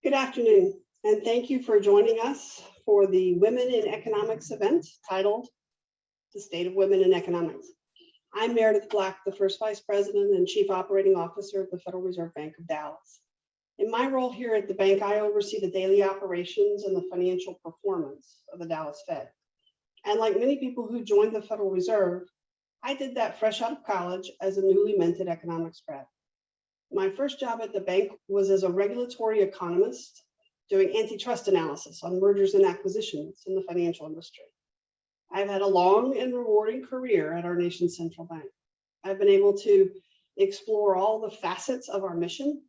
Good afternoon, and thank you for joining us for the Women in Economics event titled The State of Women in Economics. I'm Meredith Black, the first Vice President and Chief Operating Officer of the Federal Reserve Bank of Dallas. In my role here at the bank, I oversee the daily operations and the financial performance of the Dallas Fed. And like many people who joined the Federal Reserve, I did that fresh out of college as a newly minted economics grad. My first job at the bank was as a regulatory economist doing antitrust analysis on mergers and acquisitions in the financial industry. I've had a long and rewarding career at our nation's central bank. I've been able to explore all the facets of our mission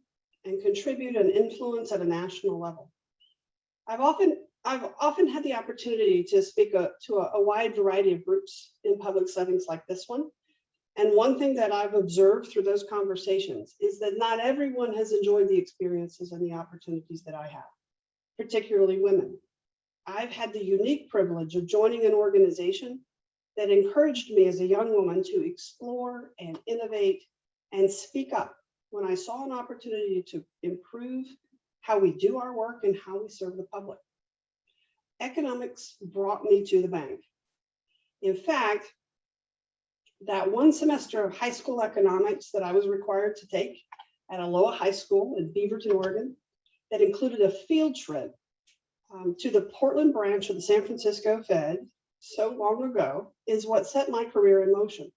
and contribute and influence at a national level. I've often had the opportunity to speak to a wide variety of groups in public settings like this one. And one thing that I've observed through those conversations is that not everyone has enjoyed the experiences and the opportunities that I have, particularly women. I've had the unique privilege of joining an organization that encouraged me as a young woman to explore and innovate and speak up when I saw an opportunity to improve how we do our work and how we serve the public. Economics brought me to the bank. In fact, that one semester of high school economics that I was required to take at Aloha High School in Beaverton, Oregon, that included a field trip to the Portland branch of the San Francisco Fed so long ago, is what set my career in motion.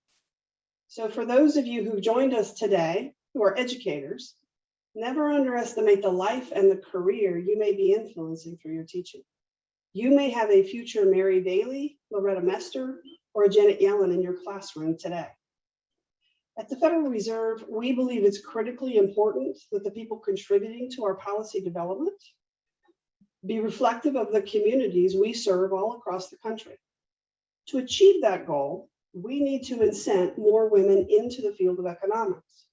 So for those of you who joined us today, who are educators, never underestimate the life and the career you may be influencing through your teaching. You may have a future Mary Daly, Loretta Mester, or Janet Yellen in your classroom today. At the Federal Reserve, we believe it's critically important that the people contributing to our policy development be reflective of the communities we serve all across the country. To achieve that goal, we need to incent more women into the field of economics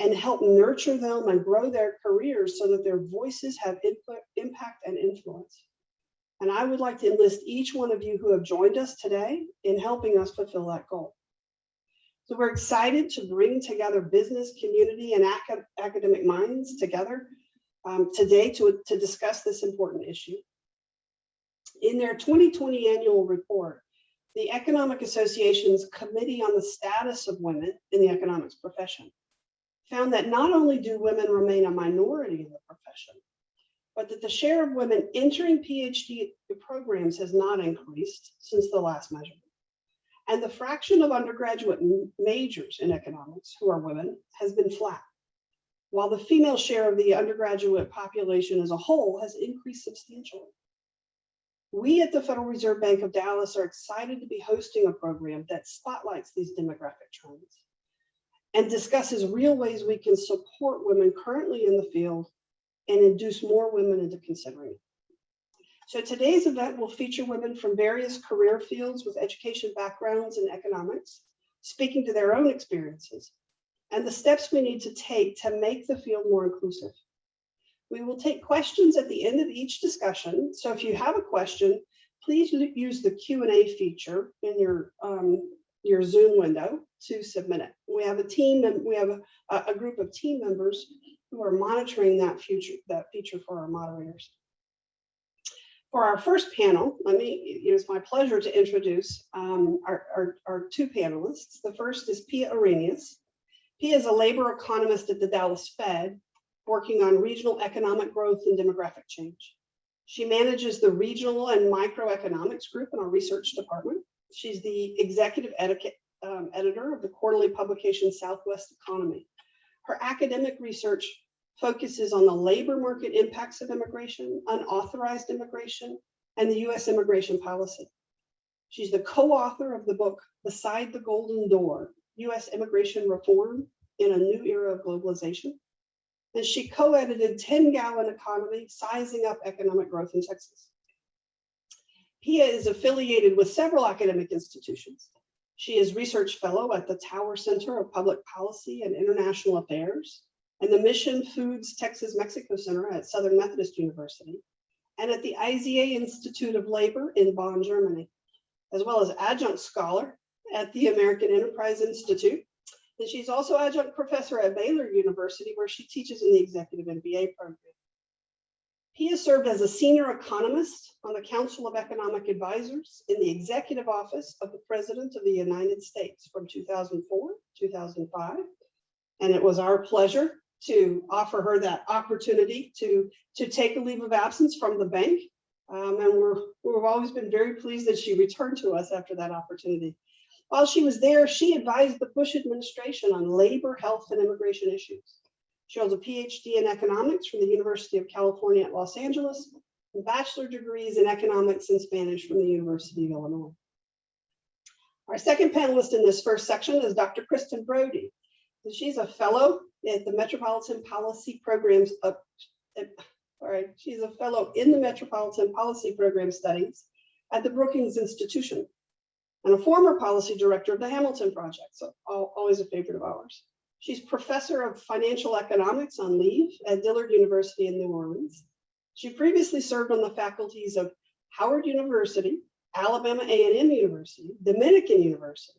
and help nurture them and grow their careers so that their voices have input, impact, and influence. And I would like to enlist each one of you who have joined us today in helping us fulfill that goal. So we're excited to bring together business, community, and academic minds together today to discuss this important issue. In their 2020 annual report, the Economic Association's Committee on the Status of Women in the Economics Profession found that not only do women remain a minority in the profession, but that the share of women entering PhD programs has not increased since the last measurement. And the fraction of undergraduate majors in economics who are women has been flat, while the female share of the undergraduate population as a whole has increased substantially. We at the Federal Reserve Bank of Dallas are excited to be hosting a program that spotlights these demographic trends and discusses real ways we can support women currently in the field and induce more women into considering it. So today's event will feature women from various career fields with education backgrounds in economics, speaking to their own experiences and the steps we need to take to make the field more inclusive. We will take questions at the end of each discussion. So if you have a question, please use the Q&A feature in your Zoom window to submit it. We have a team, and we have a group of team members who are monitoring that feature for our moderators. For our first panel, it's my pleasure to introduce our two panelists. The first is Pia Arrhenius. Pia is a labor economist at the Dallas Fed, working on regional economic growth and demographic change. She manages the regional and microeconomics group in our research department. She's the executive editor of the quarterly publication Southwest Economy. Her academic research focuses on the labor market impacts of immigration, unauthorized immigration, and the U.S. immigration policy. She's the co-author of the book, Beside the Golden Door, U.S. Immigration Reform in a New Era of Globalization. And she co-edited 10-Gallon Economy, Sizing Up Economic Growth in Texas. Pia is affiliated with several academic institutions. She is research fellow at the Tower Center of Public Policy and International Affairs, and the Mission Foods Texas-Mexico Center at Southern Methodist University, and at the IZA Institute of Labor in Bonn, Germany, as well as adjunct scholar at the American Enterprise Institute. And she's also adjunct professor at Baylor University, where she teaches in the executive MBA program. Pia served as a senior economist on the Council of Economic Advisors in the Executive Office of the President of the United States from 2004 to 2005. And it was our pleasure to offer her that opportunity to take a leave of absence from the bank. And we've always been very pleased that she returned to us after that opportunity. While she was there, she advised the Bush administration on labor, health, and immigration issues. She holds a PhD in economics from the University of California at Los Angeles and bachelor degrees in economics and Spanish from the University of Illinois. Our second panelist in this first section is Dr. Kristen Brody. She's a fellow at the Metropolitan Policy Programs. She's a fellow in the Metropolitan Policy Program Studies at the Brookings Institution and a former policy director of the Hamilton Project, so always a favorite of ours. She's professor of financial economics on leave at Dillard University in New Orleans. She previously served on the faculties of Howard University, Alabama A&M University, Dominican University,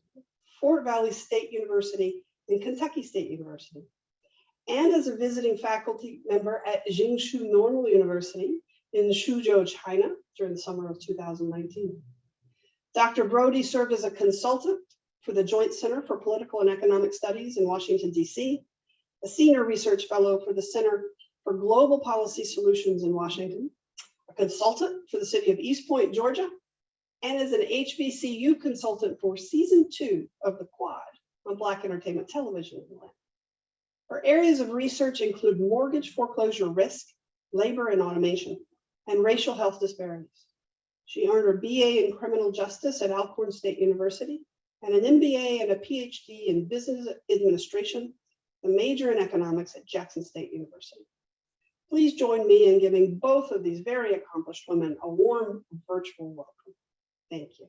Fort Valley State University, and Kentucky State University, and as a visiting faculty member at Jingshu Normal University in Suzhou, China during the summer of 2019. Dr. Brody served as a consultant for the Joint Center for Political and Economic Studies in Washington, D.C., a senior research fellow for the Center for Global Policy Solutions in Washington, a consultant for the city of East Point, Georgia, and as an HBCU consultant for season 2 of The Quad on Black Entertainment Television in Atlanta. Her areas of research include mortgage foreclosure risk, labor and automation, and racial health disparities. She earned her BA in criminal justice at Alcorn State University and an MBA and a PhD in business administration, a major in economics at Jackson State University. Please join me in giving both of these very accomplished women a warm virtual welcome. Thank you.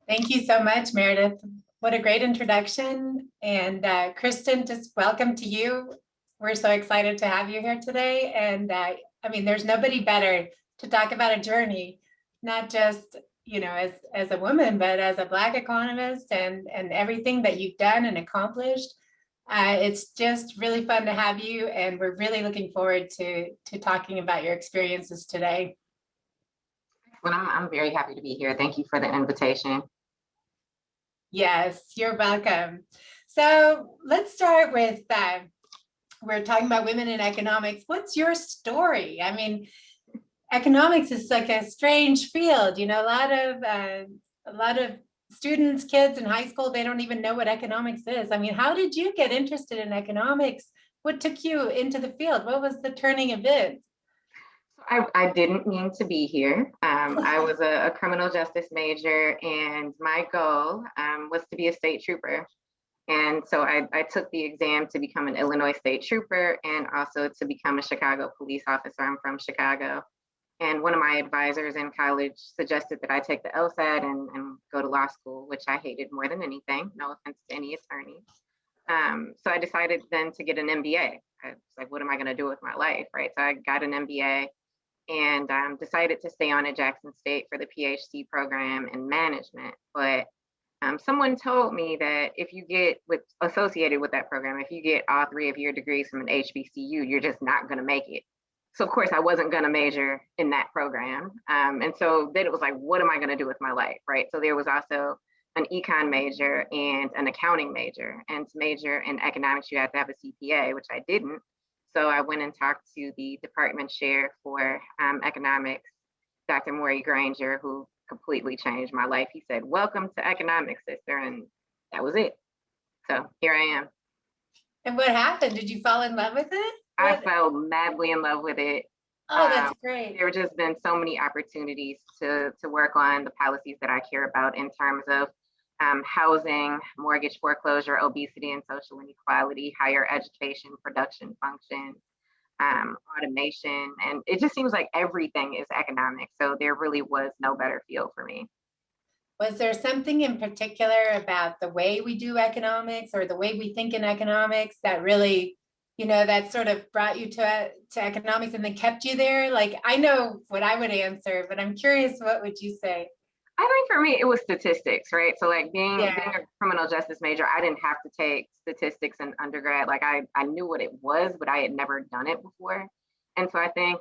Thank you so much, Meredith. What a great introduction. And Kristen, just welcome to you. We're so excited to have you here today. And I mean, there's nobody better to talk about a journey, not just, you know, as a woman, but as a Black economist and everything that you've done and accomplished. It's just really fun to have you. And we're really looking forward to talking about your experiences today. Well, I'm very happy to be here. Thank you for the invitation. Yes, you're welcome. So let's start with, we're talking about women in economics. What's your story? I mean, economics is like a strange field, you know, a lot of students, kids in high school, they don't even know what economics is. I mean, how did you get interested in economics? What took you into the field? What was the turning event? I didn't mean to be here. I was a criminal justice major, and my goal was to be a state trooper. And so I took the exam to become an Illinois state trooper and also to become a Chicago police officer. I'm from Chicago. And one of my advisors in college suggested that I take the LSAT and go to law school, which I hated more than anything. No offense to any attorney. So I decided then to get an MBA. I was like, what am I going to do with my life, right? So I got an MBA and decided to stay on at Jackson State for the PhD program in management. But someone told me that if you get associated with that program, if you get all 3 of your degrees from an HBCU, you're just not going to make it. So of course I wasn't going to major in that program. And so then it was like, what am I going to do with my life, right? So there was also an econ major and an accounting major. And to major in economics, you have to have a CPA, which I didn't. So I went and talked to the department chair for economics, Dr. Maury Granger, who completely changed my life. He said, welcome to economics, sister. And that was it. So here I am. And what happened? Did you fall in love with it? I fell madly in love with it. Oh, that's great. There have just been so many opportunities to work on the policies that I care about in terms of housing, mortgage foreclosure, obesity and social inequality, higher education, production functions, automation. And it just seems like everything is economic. So there really was no better field for me. Was there something in particular about the way we do economics or the way we think in economics that really, you know, that sort of brought you to economics and then kept you there? Like, I know what I would answer, but I'm curious, what would you say? I think for me, it was statistics, right? So like being Yeah. a criminal justice major, I didn't have to take statistics in undergrad. Like I knew what it was, but I had never done it before. And so I think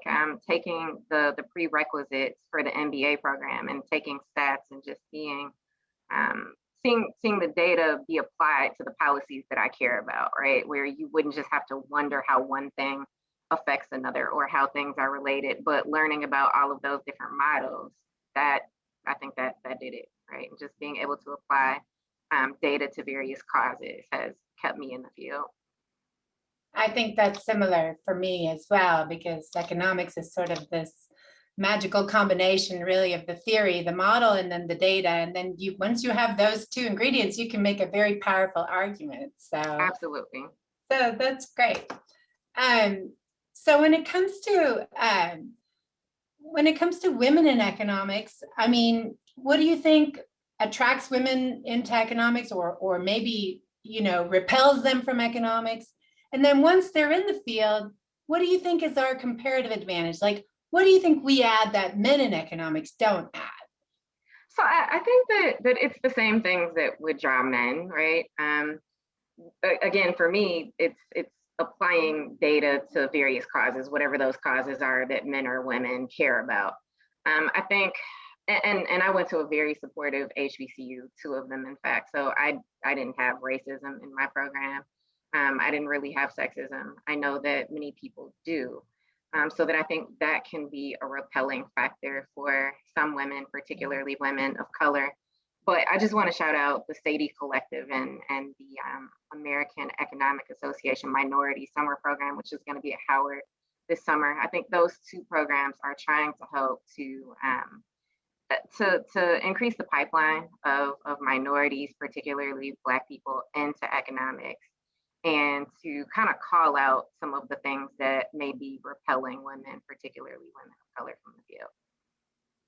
taking the prerequisites for the MBA program and taking stats and just seeing the data be applied to the policies that I care about, right? Where you wouldn't just have to wonder how one thing affects another or how things are related, but learning about all of those different models, that I think that did it, right? And just being able to apply data to various causes has kept me in the field. I think that's similar for me as well, because economics is sort of this magical combination really of the theory, the model, and then the data. And then once you have those two ingredients, you can make a very powerful argument. So Absolutely. that's great. So when it comes to women in economics, I mean, what do you think attracts women into economics, or maybe, repels them from economics? And then once they're in the field, what do you think is our comparative advantage? Like, what do you think we add that men in economics don't add? So I think that it's the same things that would draw men, right? Again, for me, it's applying data to various causes, whatever those causes are that men or women care about. I think, and I went to a very supportive HBCU, two of them, in fact. So I didn't have racism in my program. I didn't really have sexism. I know that many people do. So that I think that can be a repelling factor for some women, particularly women of color. But I just want to shout out the Sadie Collective and the American Economic Association Minority Summer Program, which is going to be at Howard this summer. I think those two programs are trying to help to increase the pipeline of minorities, particularly Black people, into economics, and to kind of call out some of the things that may be repelling women, particularly women of color, from the field.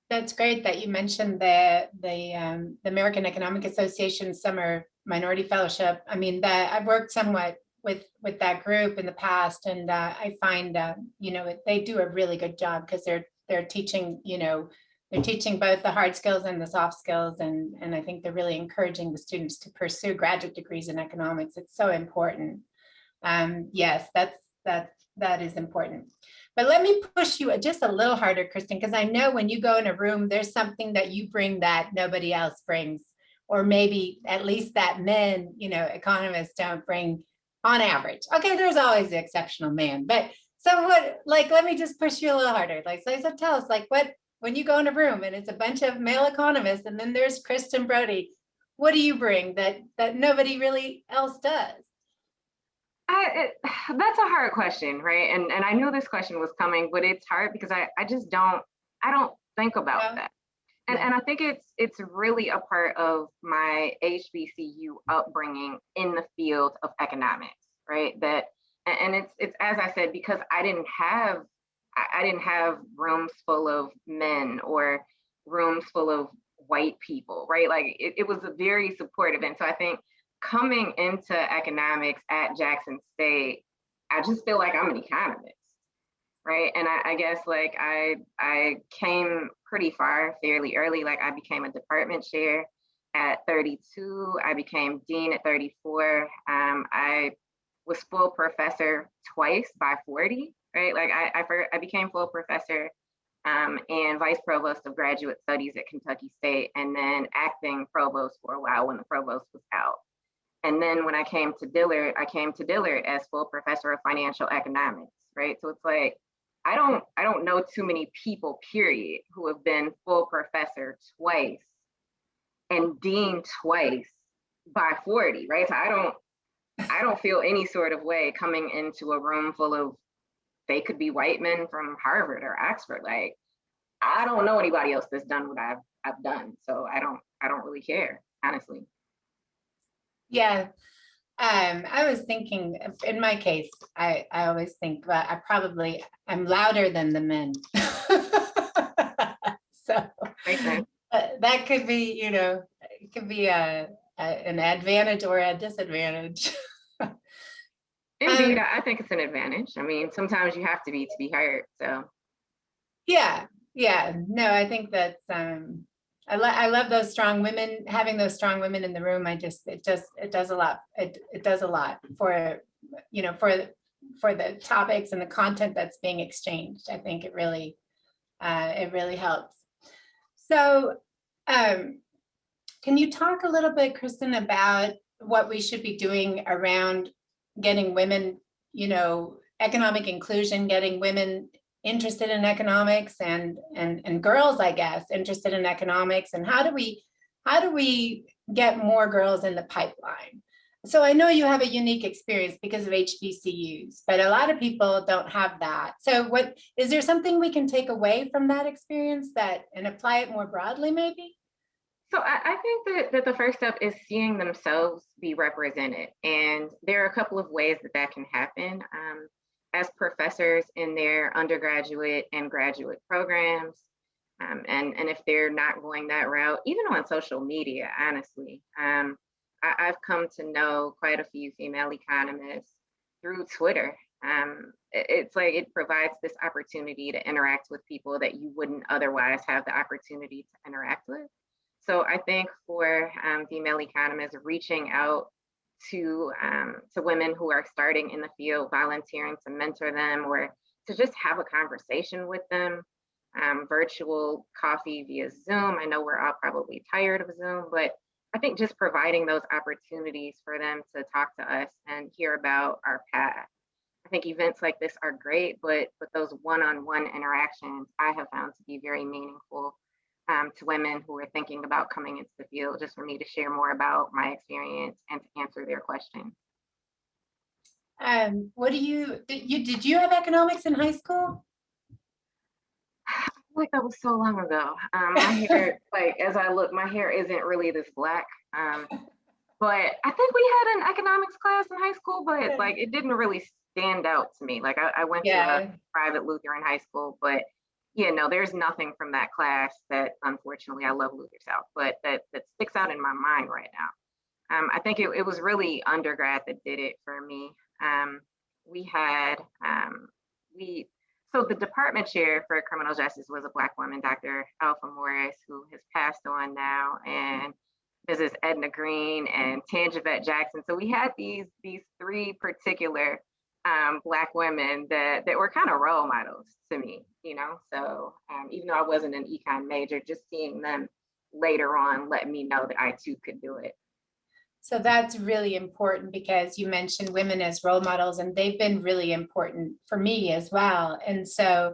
That's great that you mentioned the American Economic Association Summer Minority Fellowship. I mean, that I've worked somewhat with that group in the past, and I find they do a really good job, because they're teaching they're teaching both the hard skills and the soft skills, and I think they're really encouraging the students to pursue graduate degrees in economics. It's so important. Yes, that is important. But let me push you just a little harder, Kristen, because I know when you go in a room, there's something that you bring that nobody else brings, or maybe at least that men, economists don't bring on average. Okay, there's always the exceptional man, but so what? Like, let me just push you a little harder. Like, so tell us, like, what, when you go in a room and it's a bunch of male economists, and then there's Kristen Brody, what do you bring that nobody really else does? That's a hard question, right? And I knew this question was coming, but it's hard because I don't think about that. And I think it's really a part of my HBCU upbringing in the field of economics, right? And it's as I said, because I didn't have rooms full of men or rooms full of white people, right? Like it was a very supportive. And so I think coming into economics at Jackson State, I just feel like I'm an economist, right? And I guess like I came pretty far fairly early. Like I became a department chair at 32. I became dean at 34. I was full professor twice by 40, right? Like I became full professor and vice provost of graduate studies at Kentucky State, and then acting provost for a while when the provost was out. And then when I came to Dillard as full professor of financial economics, right? So it's like, I don't know too many people, period, who have been full professor twice and dean twice by 40, right? So I don't feel any sort of way coming into a room full of, they could be white men from Harvard or Oxford. Like, I don't know anybody else that's done what I've done. So I don't really care, honestly. Yeah. I was thinking, in my case, I always think that I'm louder than the men. So that could be, it could be an advantage or a disadvantage. Indeed, I think it's an advantage. I mean, sometimes you have to be heard. So yeah. No, I think that's I love those strong women, having those strong women in the room. It does a lot. It does a lot for, for the topics and the content that's being exchanged. I think it really helps. So, can you talk a little bit, Kristen, about what we should be doing around getting women, economic inclusion, getting women interested in economics and girls, I guess, interested in economics, and how do we get more girls in the pipeline? So I know you have a unique experience because of HBCUs, but a lot of people don't have that. So what is there something we can take away from that experience and apply it more broadly, maybe? So I think that the first step is seeing themselves be represented. And there are a couple of ways that can happen. As professors in their undergraduate and graduate programs, and if they're not going that route, even on social media, honestly. I've come to know quite a few female economists through Twitter. It's like it provides this opportunity to interact with people that you wouldn't otherwise have the opportunity to interact with. So I think for female economists, reaching out to women who are starting in the field, volunteering to mentor them or to just have a conversation with them, virtual coffee via Zoom. I know we're all probably tired of Zoom, but I think just providing those opportunities for them to talk to us and hear about our path. I think events like this are great, but those one-on-one interactions I have found to be very meaningful to women who are thinking about coming into the field, just for me to share more about my experience and to answer their questions. Did you have economics in high school? I feel like that was so long ago. My hair, like as I look, my hair isn't really this black. But I think we had an economics class in high school, but like it didn't really stand out to me. Like I went to a private Lutheran high school, but there's nothing from that class that, unfortunately, I love Luther South, but that sticks out in my mind right now. I think it was really undergrad that did it for me. So the department chair for criminal justice was a Black woman, Dr. Alpha Morris, who has passed on now, and Mrs. Edna Green and Tangivet Jackson. So we had these three particular Black women that were kind of role models to me, so even though I wasn't an econ major, just seeing them later on let me know that I too could do it. So that's really important because you mentioned women as role models, and they've been really important for me as well. And so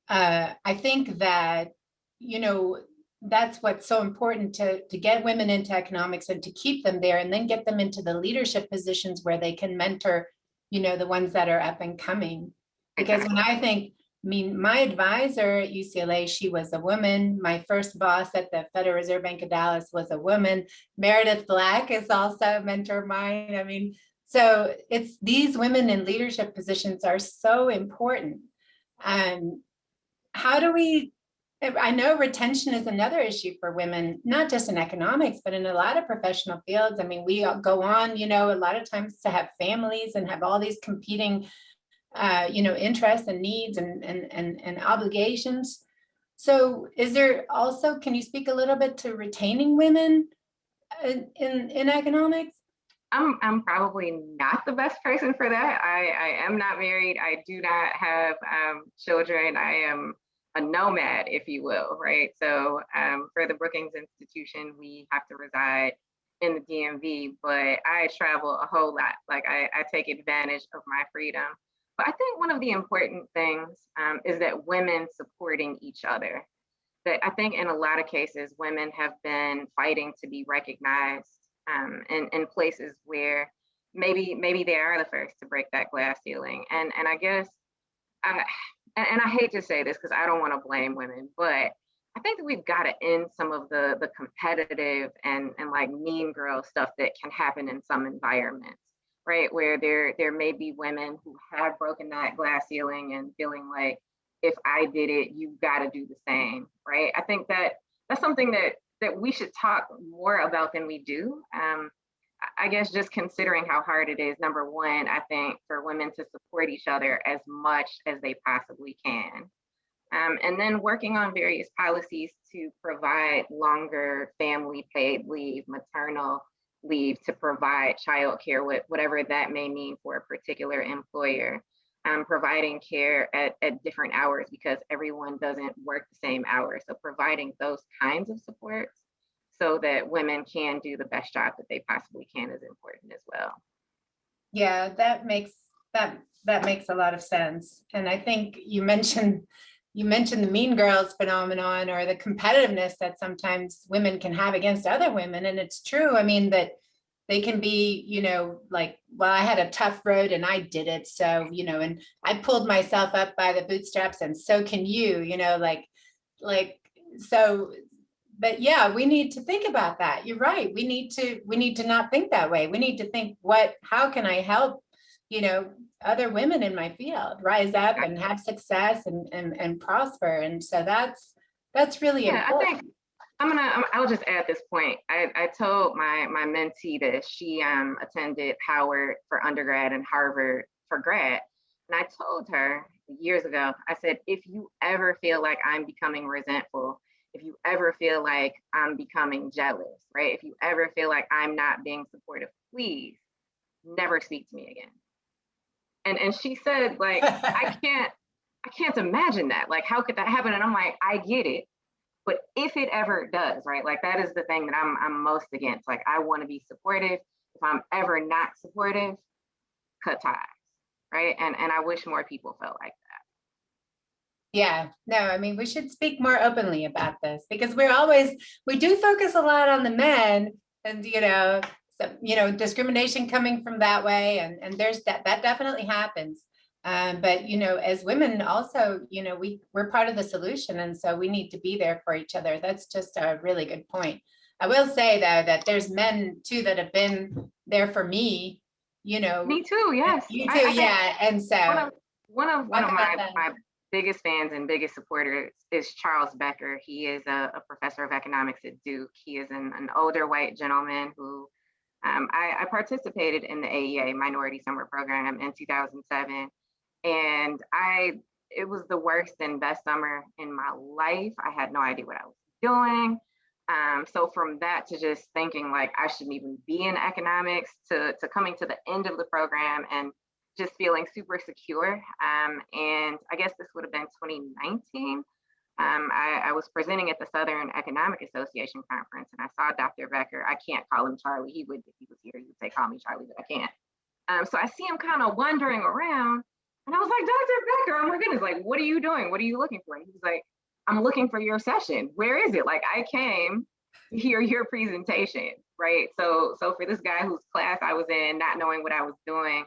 I think that, that's what's so important to get women into economics and to keep them there and then get them into the leadership positions where they can mentor, the ones that are up and coming. Because when I think, my advisor at UCLA, she was a woman. My first boss at the Federal Reserve Bank of Dallas was a woman. Meredith Black is also a mentor of mine. So it's these women in leadership positions are so important. How do we, I know retention is another issue for women, not just in economics, but in a lot of professional fields. We go on, a lot of times to have families and have all these competing interests and needs and obligations. So is there also, can you speak a little bit to retaining women in economics? I'm probably not the best person for that. I am not married. I do not have children. I am a nomad, if you will, right? So for the Brookings Institution, we have to reside in the DMV, but I travel a whole lot. Like I take advantage of my freedom. But I think one of the important things is that women supporting each other. That I think in a lot of cases, women have been fighting to be recognized in places where maybe they are the first to break that glass ceiling. And I guess, and I hate to say this because I don't want to blame women, but I think that we've got to end some of the competitive and like mean girl stuff that can happen in some environments. Right, where there may be women who have broken that glass ceiling and feeling like if I did it, you've got to do the same, right? I think that's something that we should talk more about than we do. I guess just considering how hard it is, number one, I think for women to support each other as much as they possibly can. And then working on various policies to provide longer family paid leave, maternal leave, to provide childcare, whatever that may mean for a particular employer. Providing care at different hours because everyone doesn't work the same hours. So providing those kinds of supports so that women can do the best job that they possibly can is important as well. Yeah, that makes a lot of sense. And I think you mentioned the mean girls phenomenon, or the competitiveness that sometimes women can have against other women. And it's true. I mean, that they can be, like, well, I had a tough road and I did it. So, and I pulled myself up by the bootstraps, and so can you, so, but yeah, we need to think about that. You're right. We need to not think that way. We need to think, how can I help, other women in my field rise up and have success and prosper. And so that's really important. I think I'll just add this point. I told my mentee this. She attended Howard for undergrad and Harvard for grad. And I told her years ago, I said, if you ever feel like I'm becoming resentful, if you ever feel like I'm becoming jealous, right? If you ever feel like I'm not being supportive, please never speak to me again. And she said, like, I can't imagine that. Like, how could that happen? And I'm like, I get it. But if it ever does, right, like, that is the thing that I'm most against. Like, I want to be supportive. If I'm ever not supportive, cut ties, right? And I wish more people felt like that. Yeah, no, I mean, we should speak more openly about this, because we do focus a lot on the men, and, discrimination coming from that way. And there's that definitely happens. But, as women also, we're part of the solution. And so we need to be there for each other. That's just a really good point. I will say, though, that there's men too that have been there for me, Me too, yes. You too, yeah. And so one of my biggest fans and biggest supporters is Charles Becker. He is a professor of economics at Duke. He is an older white gentleman who I participated in the AEA Minority Summer Program in 2007. And it was the worst and best summer in my life. I had no idea what I was doing. So from that to just thinking like I shouldn't even be in economics, to coming to the end of the program and just feeling super secure. And I guess this would have been 2019. I was presenting at the Southern Economic Association conference, and I saw Dr. Becker. I can't call him Charlie. He would, if he was here, he would say, call me Charlie, but I can't. So I see him kind of wandering around, and I was like, Dr. Becker, oh my goodness, like, what are you doing? What are you looking for? And he was like, I'm looking for your session. Where is it? Like, I came to hear your presentation, right? So for this guy whose class I was in, not knowing what I was doing,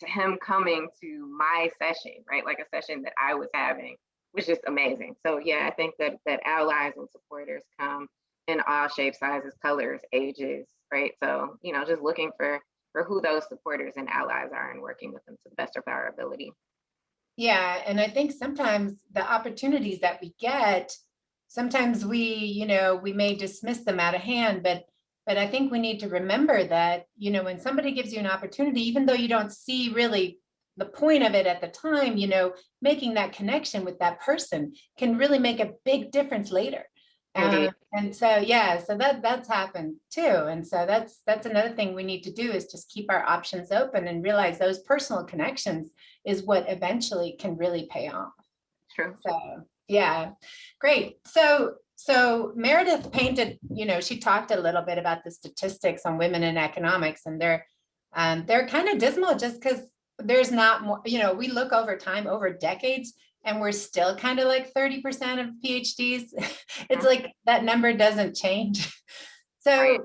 to him coming to my session, right? Like a session that I was having, was just amazing. So yeah, I think that allies and supporters come in all shapes, sizes, colors, ages, right? So, just looking for who those supporters and allies are and working with them to the best of our ability. Yeah, and I think sometimes the opportunities that we get, sometimes we may dismiss them out of hand, but I think we need to remember that, when somebody gives you an opportunity, even though you don't see really the point of it at the time, making that connection with that person can really make a big difference later. And so, yeah, so that's happened too. And so that's another thing we need to do, is just keep our options open and realize those personal connections is what eventually can really pay off. True. So, yeah, great. So Meredith painted, she talked a little bit about the statistics on women in economics, and they're kind of dismal, just because there's not more, we look over time, over decades, and we're still kind of like 30% of PhDs. It's like that number doesn't change. So, right.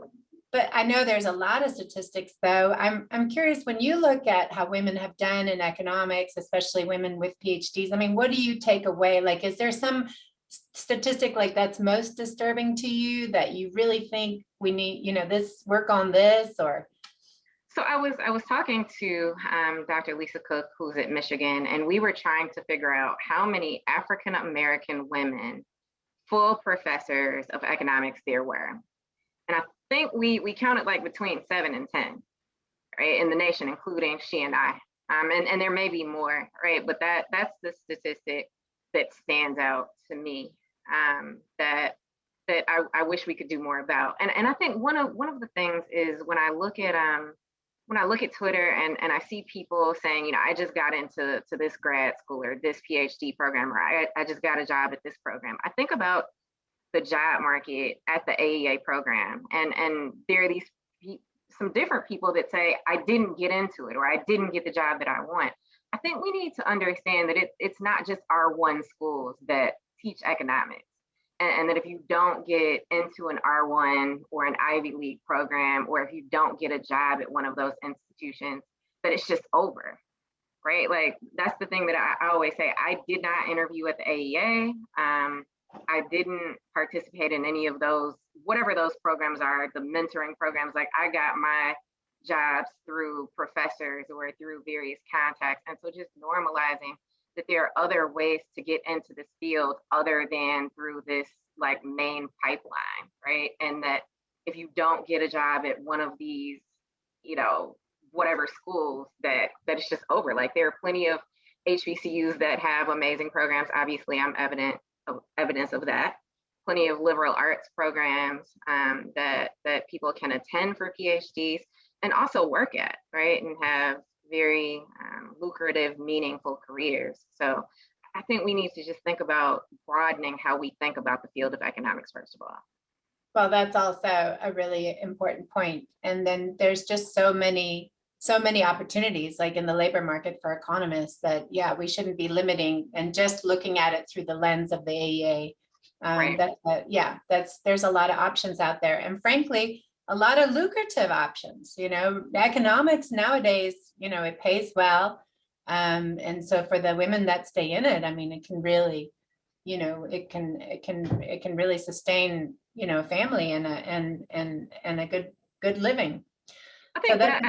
But I know there's a lot of statistics, though. I'm curious, when you look at how women have done in economics, especially women with PhDs, I mean, what do you take away? Like, is there some statistic like that's most disturbing to you, that you really think we need, this work on this? Or so I was talking to Dr. Lisa Cook, who's at Michigan, and we were trying to figure out how many African American women, full professors of economics, there were. And I think we counted like between 7 and 10, right, in the nation, including she and I. And there may be more, right? But that's the statistic that stands out to me, that I wish we could do more about. And I think one of the things is when I look at Twitter and I see people saying, you know, I just got into this grad school or this PhD program, or I just got a job at this program. I think about the job market at the AEA program, and there are these some different people that say, I didn't get into it, or I didn't get the job that I want. I think we need to understand that it's not just R1 schools that teach economics. And that if you don't get into an R1 or an Ivy League program, or if you don't get a job at one of those institutions, that it's just over, right? Like, that's the thing that I always say. I did not interview at the AEA. I didn't participate in any of those, whatever those programs are, the mentoring programs. Like, I got my jobs through professors or through various contacts. And so just normalizing that there are other ways to get into this field other than through this like main pipeline, right? And that if you don't get a job at one of these, you know, whatever schools, that it's just over. Like, there are plenty of HBCUs that have amazing programs. Obviously, I'm evidence of that. Plenty of liberal arts programs that people can attend for PhDs and also work at, right? And have very lucrative, meaningful careers. So I think we need to just think about broadening how we think about the field of economics, first of all. Well, that's also a really important point. And then there's just so many opportunities, like in the labor market for economists, that, yeah, we shouldn't be limiting and just looking at it through the lens of the AEA. Right. There's a lot of options out there. And frankly, a lot of lucrative options. You know, economics nowadays, you know, it pays well. And so for the women that stay in it, I mean, it can really, you know, it can really sustain, you know, a family and a good living. I think that,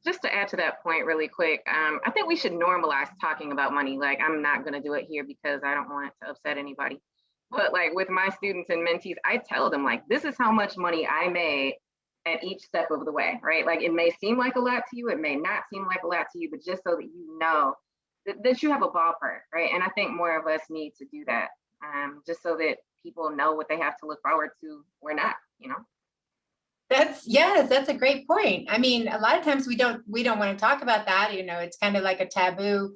just to add to that point really quick, I think we should normalize talking about money. Like, I'm not going to do it here because I don't want to upset anybody. But like with my students and mentees, I tell them, like, this is how much money I made at each step of the way, right? Like, it may seem like a lot to you, it may not seem like a lot to you, but just so that you know that you have a ballpark, right? And I think more of us need to do that, just so that people know what they have to look forward to or not, you know? That's a great point. I mean, a lot of times we don't want to talk about that, you know, it's kind of like a taboo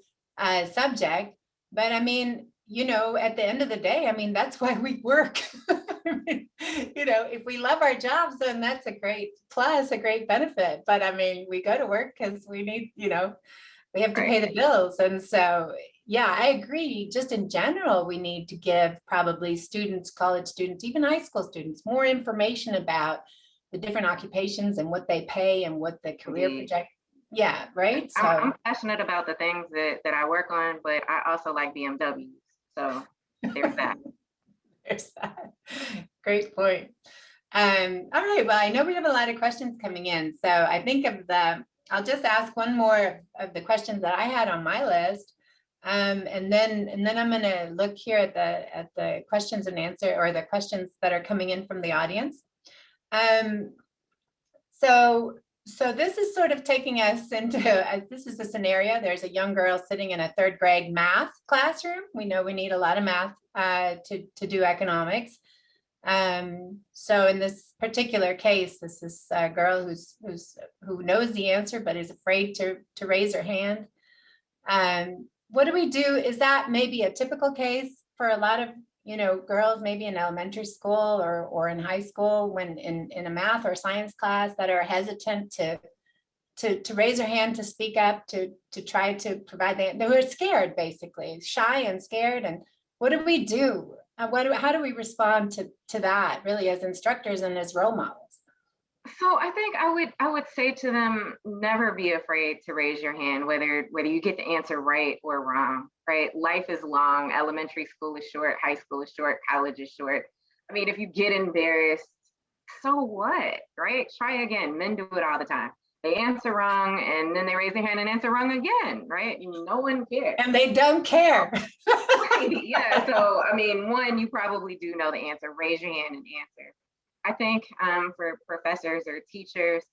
subject, but I mean, you know, at the end of the day, I mean, that's why we work. You know, if we love our jobs, then that's a great plus, a great benefit. But I mean, we go to work because we need, you know, we have to pay the bills. And so, yeah, I agree. Just in general, we need to give probably students, college students, even high school students, more information about the different occupations and what they pay and what the career project. Yeah, right. So I'm passionate about the things that I work on, but I also like BMWs. So there's that. There's that. Great point. All right. Well, I know we have a lot of questions coming in. So I think I'll just ask one more of the questions that I had on my list. And then I'm going to look here at the questions and answer, or the questions that are coming in from the audience. So this is sort of taking us into, this is a scenario. There's a young girl sitting in a third grade math classroom. We know we need a lot of math to do economics. So in this particular case, this is a girl who knows the answer, but is afraid to raise her hand. What do we do? Is that maybe a typical case for a lot of, you know, girls, maybe in elementary school or in high school, when in a math or science class, that are hesitant to raise their hand, to speak up, to try to provide who are scared, basically shy and scared? And what do we do? How do we respond to that, really, as instructors and as role models? So I think I would say to them, never be afraid to raise your hand, whether you get the answer right or wrong, right? Life is long. Elementary school is short. High school is short. College is short. I mean, if you get embarrassed, so what, right? Try again. Men do it all the time. They answer wrong, and then they raise their hand and answer wrong again, right? No one cares. And they don't care. Right, yeah. So, I mean, one, you probably do know the answer. Raise your hand and answer. I think for professors or teachers,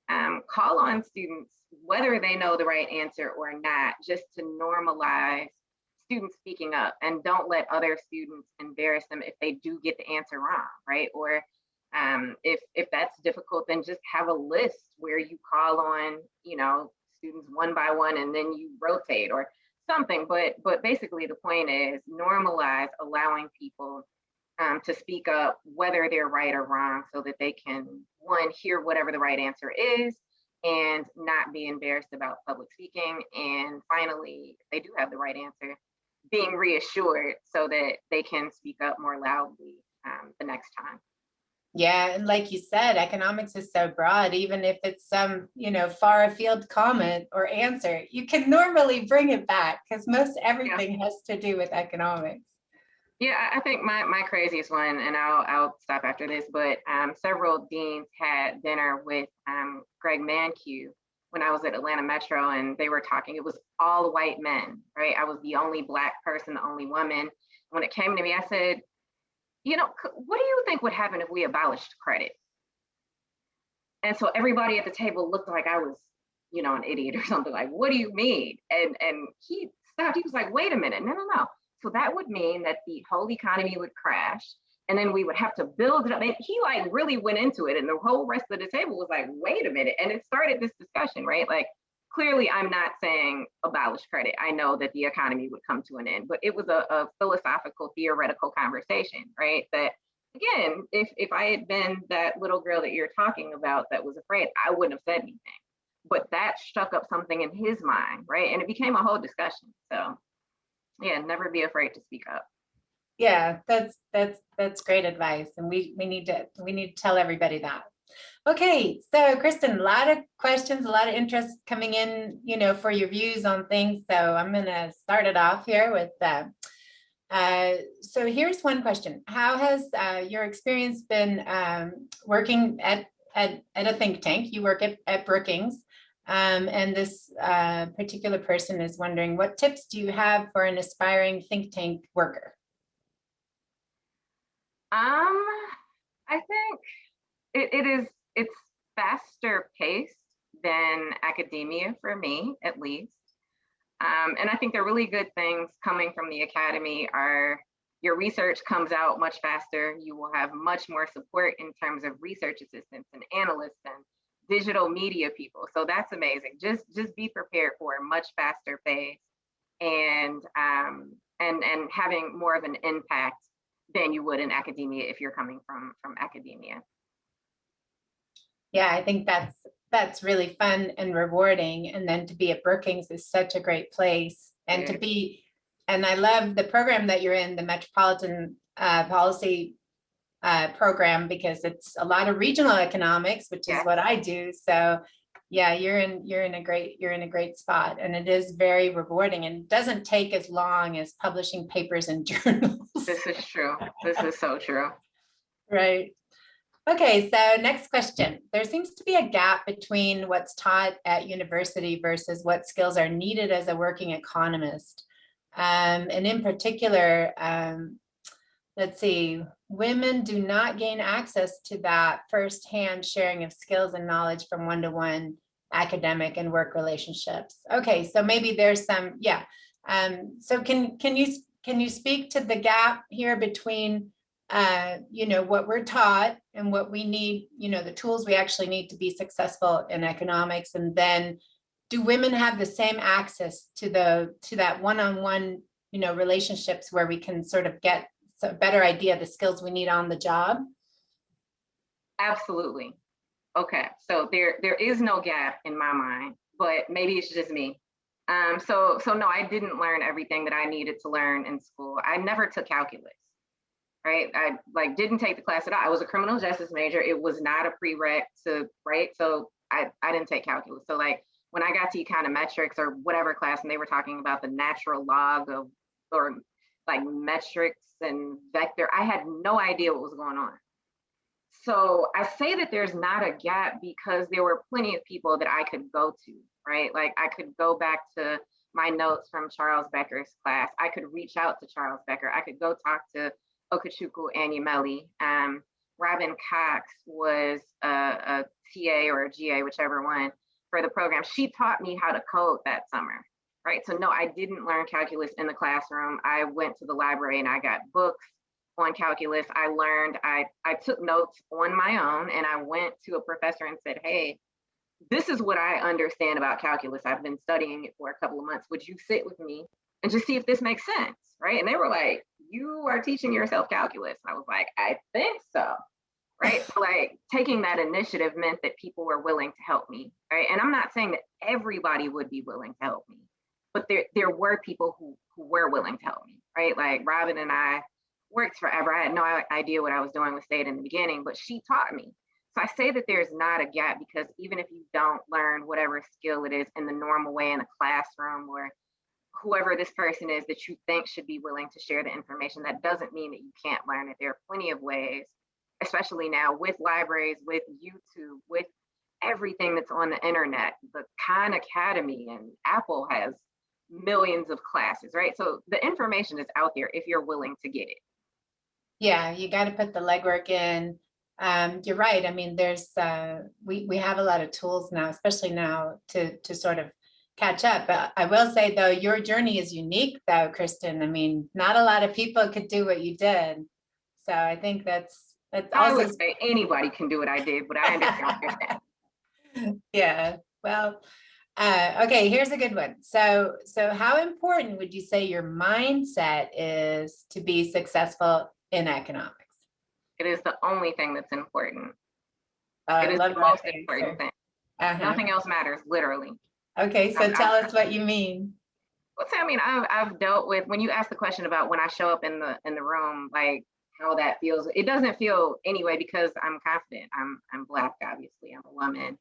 call on students, whether they know the right answer or not, just to normalize students speaking up, and don't let other students embarrass them if they do get the answer wrong, right? Or if that's difficult, then just have a list where you call on, students one by one, and then you rotate or something. But basically the point is normalize allowing people to speak up, whether they're right or wrong, so that they can, one, hear whatever the right answer is and not be embarrassed about public speaking. And finally, if they do have the right answer, being reassured so that they can speak up more loudly the next time. Yeah, and like you said, economics is so broad, even if it's some, far afield comment or answer, you can normally bring it back because most everything has to do with economics. Yeah, I think my craziest one, and I'll stop after this, but several deans had dinner with Greg Mankiw when I was at Atlanta Metro, and they were talking, it was all white men, right? I was the only Black person, the only woman. When it came to me, I said, what do you think would happen if we abolished credit? And so everybody at the table looked like I was, an idiot or something, like, what do you mean? And he stopped, he was like, wait a minute, no. So that would mean that the whole economy would crash, and then we would have to build it up. And he like really went into it, and the whole rest of the table was like, wait a minute. And it started this discussion, right? Like, clearly I'm not saying abolish credit. I know that the economy would come to an end, but it was a philosophical, theoretical conversation, right? That again, if I had been that little girl that you're talking about that was afraid, I wouldn't have said anything. But that struck up something in his mind, right? And it became a whole discussion. So yeah, never be afraid to speak up. Yeah, that's great advice. And we need to tell everybody that. Okay, so Kristen, a lot of questions, a lot of interest coming in, for your views on things. So I'm going to start it off here with, so here's one question. How has your experience been working at a think tank? You work at Brookings, and this particular person is wondering, what tips do you have for an aspiring think tank worker? I think it's faster paced than academia for me, at least. And I think the really good things coming from the academy are your research comes out much faster. You will have much more support in terms of research assistants and analysts and digital media people. So that's amazing. Just be prepared for a much faster pace and having more of an impact than you would in academia if you're coming from academia. Yeah, I think that's really fun and rewarding. And then to be at Brookings is such a great place. And and I love the program that you're in, the Metropolitan Policy program, because it's a lot of regional economics, which is what I do. So yeah, you're in a great spot, and it is very rewarding, and it doesn't take as long as publishing papers in journals. This is true. This is so true. Right. Okay, so next question. There seems to be a gap between what's taught at university versus what skills are needed as a working economist. And in particular, let's see, women do not gain access to that firsthand sharing of skills and knowledge from one-to-one academic and work relationships. Okay, so maybe there's some, so can you speak to the gap here between what we're taught and what we need, the tools we actually need to be successful in economics, and then do women have the same access to that one-on-one, relationships where we can sort of get a better idea of the skills we need on the job? Absolutely. Okay, so there is no gap in my mind, but maybe it's just me. So no, I didn't learn everything that I needed to learn in school. I never took calculus, right? I didn't take the class at all. I was a criminal justice major. It was not a prereq right? So I didn't take calculus. So like when I got to econometrics or whatever class, and they were talking about the natural log of, or like metrics and vector, I had no idea what was going on. So I say that there's not a gap because there were plenty of people that I could go to, right? Like I could go back to my notes from Charles Becker's class. I could reach out to Charles Becker. I could go talk to Okechukwu Anyameli. Robin Cox was a TA or a GA, whichever one, for the program. She taught me how to code that summer. right? So no, I didn't learn calculus in the classroom. I went to the library and I got books on calculus. I took notes on my own, and I went to a professor and said, hey, this is what I understand about calculus. I've been studying it for a couple of months. Would you sit with me and just see if this makes sense, right? And they were like, you are teaching yourself calculus. I was like, I think so, right? So like taking that initiative meant that people were willing to help me, right? And I'm not saying that everybody would be willing to help me, but there were people who were willing to help me, right? Like Robin and I worked forever. I had no idea what I was doing with state in the beginning, but she taught me. So I say that there's not a gap, because even if you don't learn whatever skill it is in the normal way in a classroom, or whoever this person is that you think should be willing to share the information, that doesn't mean that you can't learn it. There are plenty of ways, especially now with libraries, with YouTube, with everything that's on the internet. The Khan Academy and Apple has millions of classes, right? So the information is out there if you're willing to get it. Yeah, you got to put the legwork in. You're right. I mean, there's we have a lot of tools now, especially now to sort of catch up. But I will say though, your journey is unique though, Kristen. I mean, not a lot of people could do what you did. So I think that's I also would say anybody can do what I did, but I understand what you're saying. yeah. Well, okay, here's a good one. So how important would you say your mindset is to be successful in economics? It is the only thing that's important. I It is love the that most answer. important thing. Uh-huh. Nothing else matters, literally. Okay, so tell us what you mean. Well, so, I mean, I've dealt with, when you ask the question about when I show up in the room, like how that feels, it doesn't feel anyway, because I'm confident. I'm Black, obviously. I'm a woman.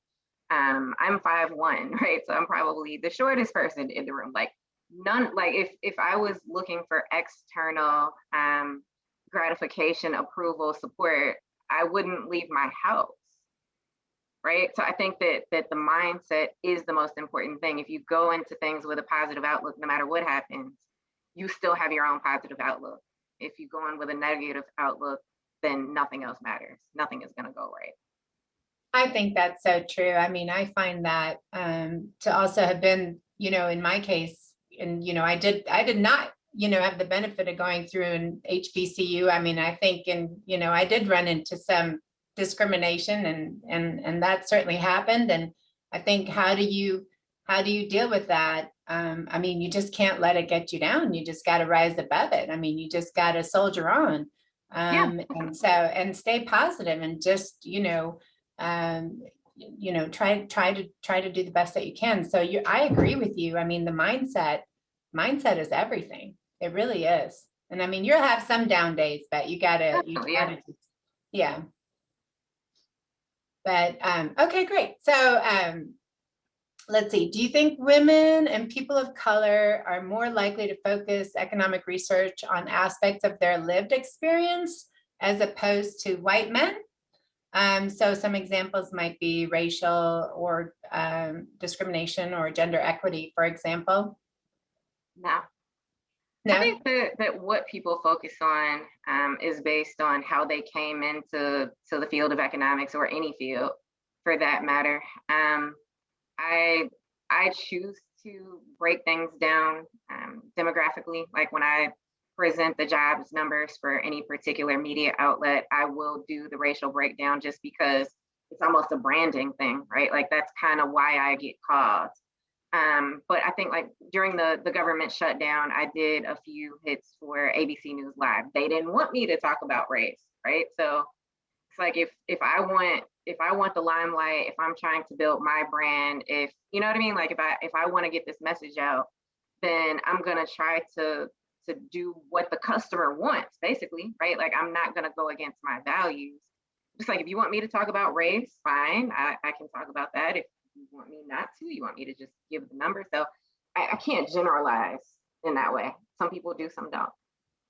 I'm 5'1", right? So I'm probably the shortest person in the room. Like none, like if I was looking for external gratification, approval, support, I wouldn't leave my house, right? So I think that the mindset is the most important thing. If you go into things with a positive outlook, no matter what happens, you still have your own positive outlook. If you go in with a negative outlook, then nothing else matters. Nothing is going to go right. I think that's so true. I mean, I find that to also have been, in my case, and I did not, have the benefit of going through an HBCU. I mean, I think, and I did run into some discrimination, and that certainly happened. And I think, how do you deal with that? I mean, you just can't let it get you down. You just got to rise above it. I mean, you just got to soldier on, and stay positive, and just try to do the best that you can. So I agree with you. I mean, the mindset is everything. It really is. And I mean, you'll have some down days, but you gotta yeah. But okay, great. So let's see. Do you think women and people of color are more likely to focus economic research on aspects of their lived experience as opposed to white men? So some examples might be racial or discrimination or gender equity, for example. No. I think that what people focus on is based on how they came into the field of economics, or any field for that matter. I choose to break things down demographically. Like when I present the jobs numbers for any particular media outlet, I will do the racial breakdown, just because it's almost a branding thing, right? Like that's kind of why I get called. But I think like during the government shutdown, I did a few hits for ABC News Live. They didn't want me to talk about race, right? So it's like if I want the limelight, if I'm trying to build my brand, if you know what I mean, like if I want to get this message out, then I'm gonna try to do what the customer wants, basically, right? Like I'm not gonna go against my values. Just like if you want me to talk about race, fine, I can talk about that. If you want me not to, you want me to just give the numbers. So I can't generalize in that way. Some people do, some don't.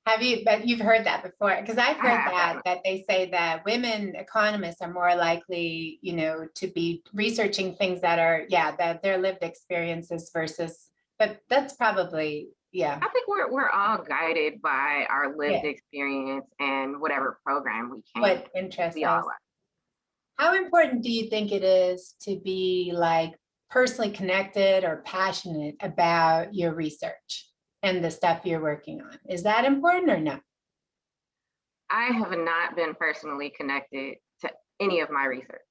But you've heard that before? Because I've heard that they say that women economists are more likely, to be researching things that are, that their lived experiences versus, but that's probably, I think we're all guided by our lived experience and whatever program we can. What interests us. How important do you think it is to be like personally connected or passionate about your research and the stuff you're working on. Is that important or no? I have not been personally connected to any of my research.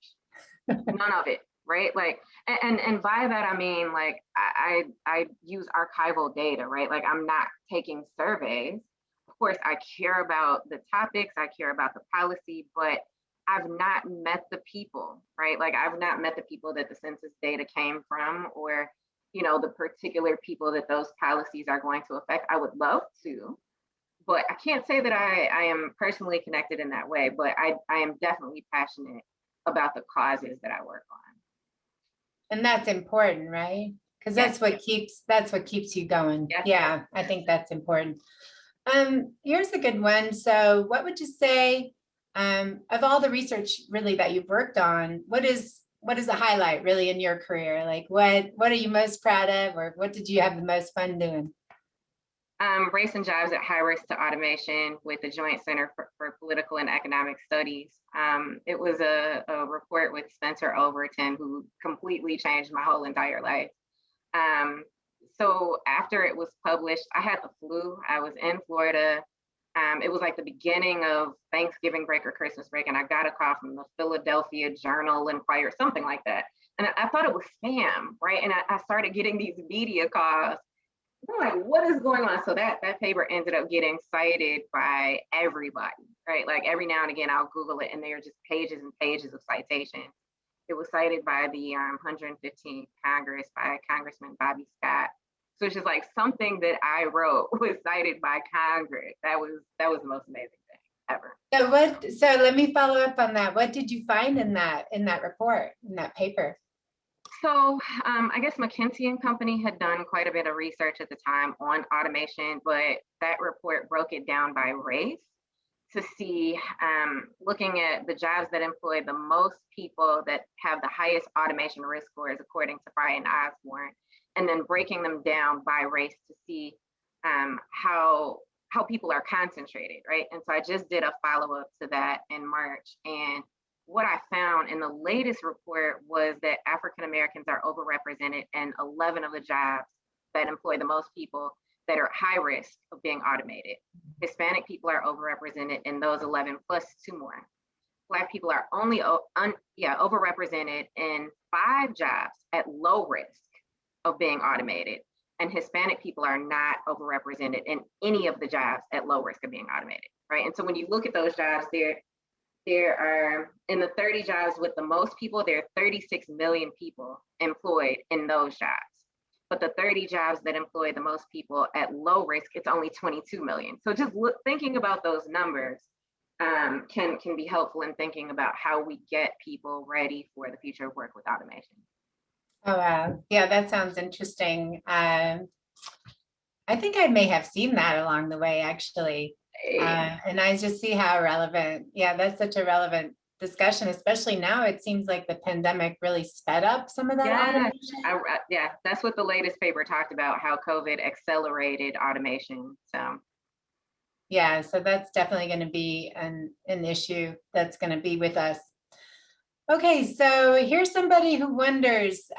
None of it, right? Like, and by that I mean, like, I use archival data, right? Like, I'm not taking surveys. Of course, I care about the topics, I care about the policy, but I've not met the people, right? Like, I've not met the people that the census data came from, or, you know, the particular people that those policies are going to affect. I would love to, but I can't say that I am personally connected in that way, but I am definitely passionate about the causes that I work on. And that's important, right? Because Yes. that's what keeps you going. Yes. Yeah, I think that's important. Here's a good one. So what would you say, of all the research really that you've worked on, what is the highlight really in your career? Like what are you most proud of, or what did you have the most fun doing? Race and Jobs at High Risk to Automation with the Joint Center for Political and Economic Studies. It was a report with Spencer Overton, who completely changed my whole entire life. So after it was published, I had the flu. I was in Florida. It was like the beginning of Thanksgiving break or Christmas break, and I got a call from the Philadelphia Journal Enquirer, something like that. And I thought it was spam, right? And I started getting these media calls. I'm like, what is going on? So that paper ended up getting cited by everybody, right? Like, every now and again, I'll Google it, and there are just pages and pages of citations. It was cited by the 115th Congress by Congressman Bobby Scott. So it's just like something that I wrote was cited by Congress. That was the most amazing thing ever. So let me follow up on that. What did you find in that report, in that paper? So I guess McKinsey and Company had done quite a bit of research at the time on automation, but that report broke it down by race to see, looking at the jobs that employ the most people that have the highest automation risk scores, according to Fry and Osborne, and then breaking them down by race to see how people are concentrated, right? And so I just did a follow-up to that in March, and what I found in the latest report was that African Americans are overrepresented in 11 of the jobs that employ the most people that are at high risk of being automated. Hispanic people are overrepresented in those 11 plus 2 more. Black people are only overrepresented in 5 jobs at low risk of being automated, and Hispanic people are not overrepresented in any of the jobs at low risk of being automated, right? And so when you look at those jobs, there are, in the 30 jobs with the most people, there are 36 million people employed in those jobs. But the 30 jobs that employ the most people at low risk, it's only 22 million. So just thinking about those numbers can be helpful in thinking about how we get people ready for the future of work with automation. Oh, wow. Yeah, that sounds interesting. I think I may have seen that along the way, actually. And I just see how relevant. Yeah, that's such a relevant discussion, especially now. It seems like the pandemic really sped up some of that automation. Yeah, that's what the latest paper talked about, how COVID accelerated automation. So yeah, so that's definitely going to be an issue that's going to be with us. Okay, so here's somebody who wonders,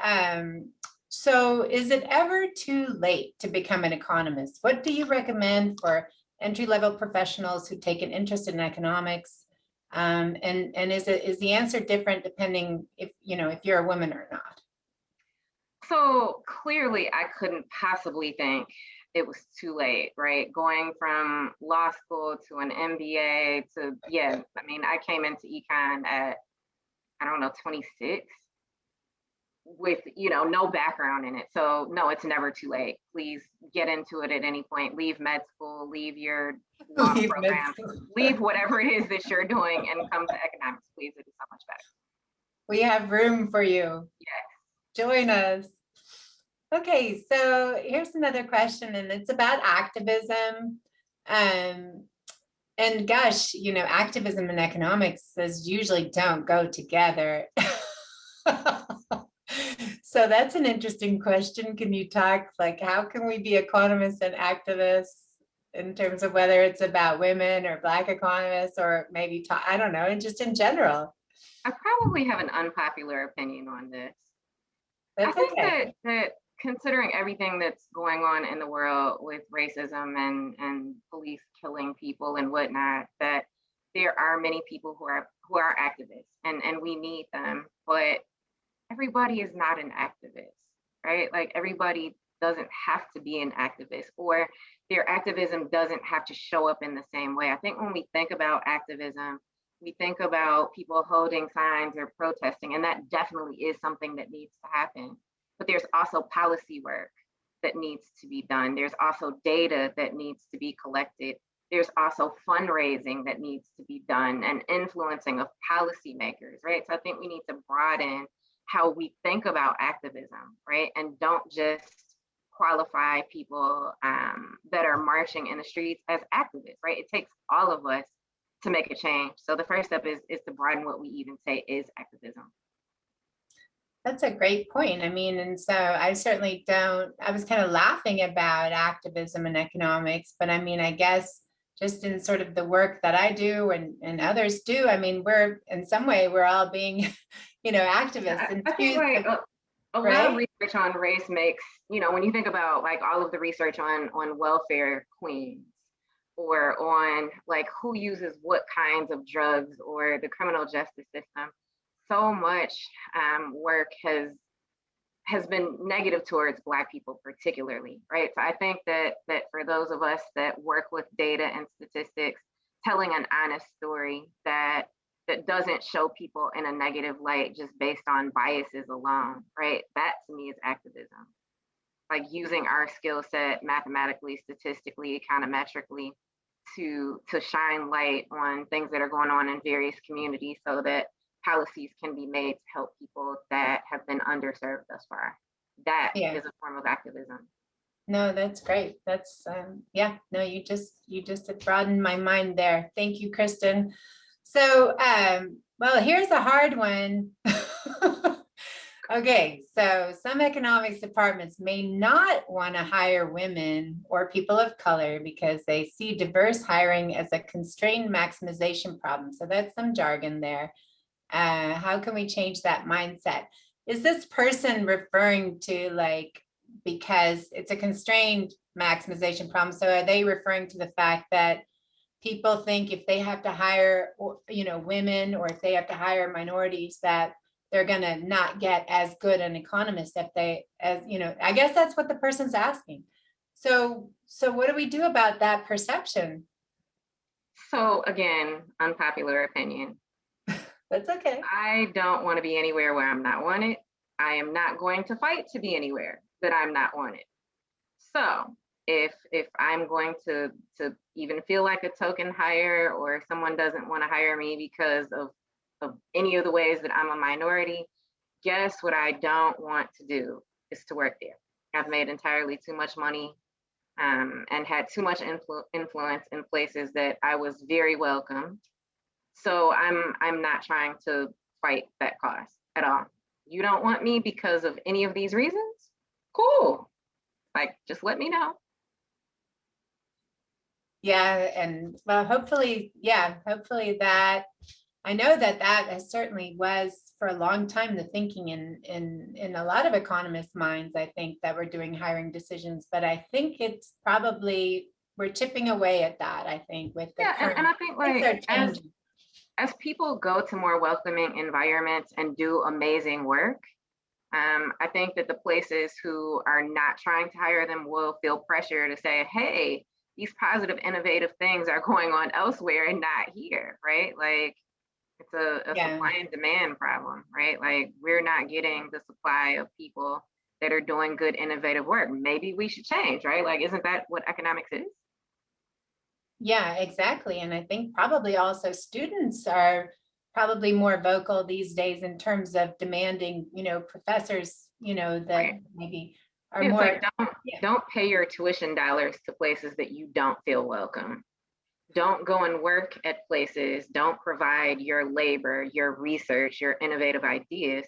so is it ever too late to become an economist? What do you recommend for entry-level professionals who take an interest in economics? And is the answer different depending if you're a woman or not? So clearly I couldn't possibly think it was too late, right? Going from law school to an MBA to, I mean, I came into econ at, 26 with, no background in it. So no, it's never too late. Please get into it at any point. Leave med school, leave your law program, leave whatever it is that you're doing and come to economics, please. It is so much better. We have room for you. Yes. Join us. Okay, so here's another question, and it's about activism. And gosh, activism and economics usually don't go together. So that's an interesting question. Can you talk, like, how can we be economists and activists in terms of whether it's about women or Black economists, or maybe I don't know, and just in general? I probably have an unpopular opinion on this. That's think okay. that considering everything that's going on in the world with racism and police killing people and whatnot, that there are many people who are activists and we need them, but everybody is not an activist, right? Like everybody doesn't have to be an activist, or their activism doesn't have to show up in the same way. I think when we think about activism, we think about people holding signs or protesting, and that definitely is something that needs to happen. But there's also policy work that needs to be done. There's also data that needs to be collected. There's also fundraising that needs to be done and influencing of policymakers, right? So I think we need to broaden how we think about activism, right? And don't just qualify people that are marching in the streets as activists, right? It takes all of us to make a change. So the first step is to broaden what we even say is activism. That's a great point. I mean, and so I certainly don't, I was kind of laughing about activism and economics, but I mean, I guess just in sort of the work that I do and others do, I mean, we're in some way, we're all being, activists and I think like a lot of research on race makes, when you think about like all of the research on welfare queens or on like who uses what kinds of drugs or the criminal justice system, so much work has been negative towards Black people particularly, right? So I think that for those of us that work with data and statistics, telling an honest story that doesn't show people in a negative light just based on biases alone, right? That to me is activism. Like using our skill set mathematically, statistically, econometrically to shine light on things that are going on in various communities so that policies can be made to help people that have been underserved thus far. That is a form of activism. No, that's great. That's no, you just have broadened my mind there. Thank you, Kristen. So well, here's a hard one. Okay, so some economics departments may not want to hire women or people of color because they see diverse hiring as a constrained maximization problem. So that's some jargon there. How can we change that mindset? Is this person referring to like, because it's a constrained maximization problem? So are they referring to the fact that people think if they have to hire, women, or if they have to hire minorities, that they're going to not get as good an economist I guess that's what the person's asking. So what do we do about that perception? So again, unpopular opinion. That's okay. I don't want to be anywhere where I'm not wanted. I am not going to fight to be anywhere that I'm not wanted. So if I'm going to even feel like a token hire, or someone doesn't want to hire me because of any of the ways that I'm a minority, guess what I don't want to do is to work there. I've made entirely too much money and had too much influence in places that I was very welcome. So I'm not trying to fight that cause at all. You don't want me because of any of these reasons? Cool. Like, just let me know. Yeah, and well, hopefully that, I know that certainly was for a long time the thinking in a lot of economists' minds, I think, that we're doing hiring decisions, but I think it's probably, we're chipping away at that, I think, with the current, and I think like as people go to more welcoming environments and do amazing work, I think that the places who are not trying to hire them will feel pressure to say, hey, these positive, innovative things are going on elsewhere and not here, right? Like it's a supply and demand problem, right? Like we're not getting the supply of people that are doing good, innovative work. Maybe we should change, right? Like, isn't that what economics is? Yeah, exactly. And I think probably also students are probably more vocal these days in terms of demanding, professors, that maybe are more. Like, don't pay your tuition dollars to places that you don't feel welcome. Don't go and work at places, don't provide your labor, your research, your innovative ideas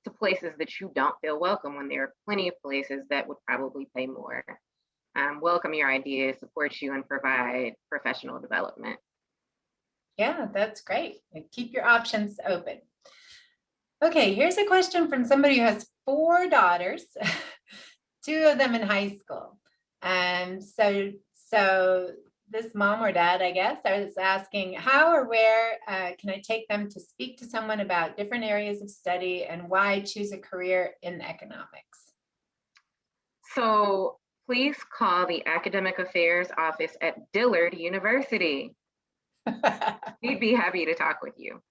to places that you don't feel welcome, when there are plenty of places that would probably pay more. Welcome your ideas, support you, and provide professional development. Yeah, that's great. And keep your options open. Okay, here's a question from somebody who has 4 daughters, 2 of them in high school. So this mom or dad, I guess, I was asking how or where can I take them to speak to someone about different areas of study and why choose a career in economics? So please call the Academic Affairs Office at Dillard University. We'd be happy to talk with you.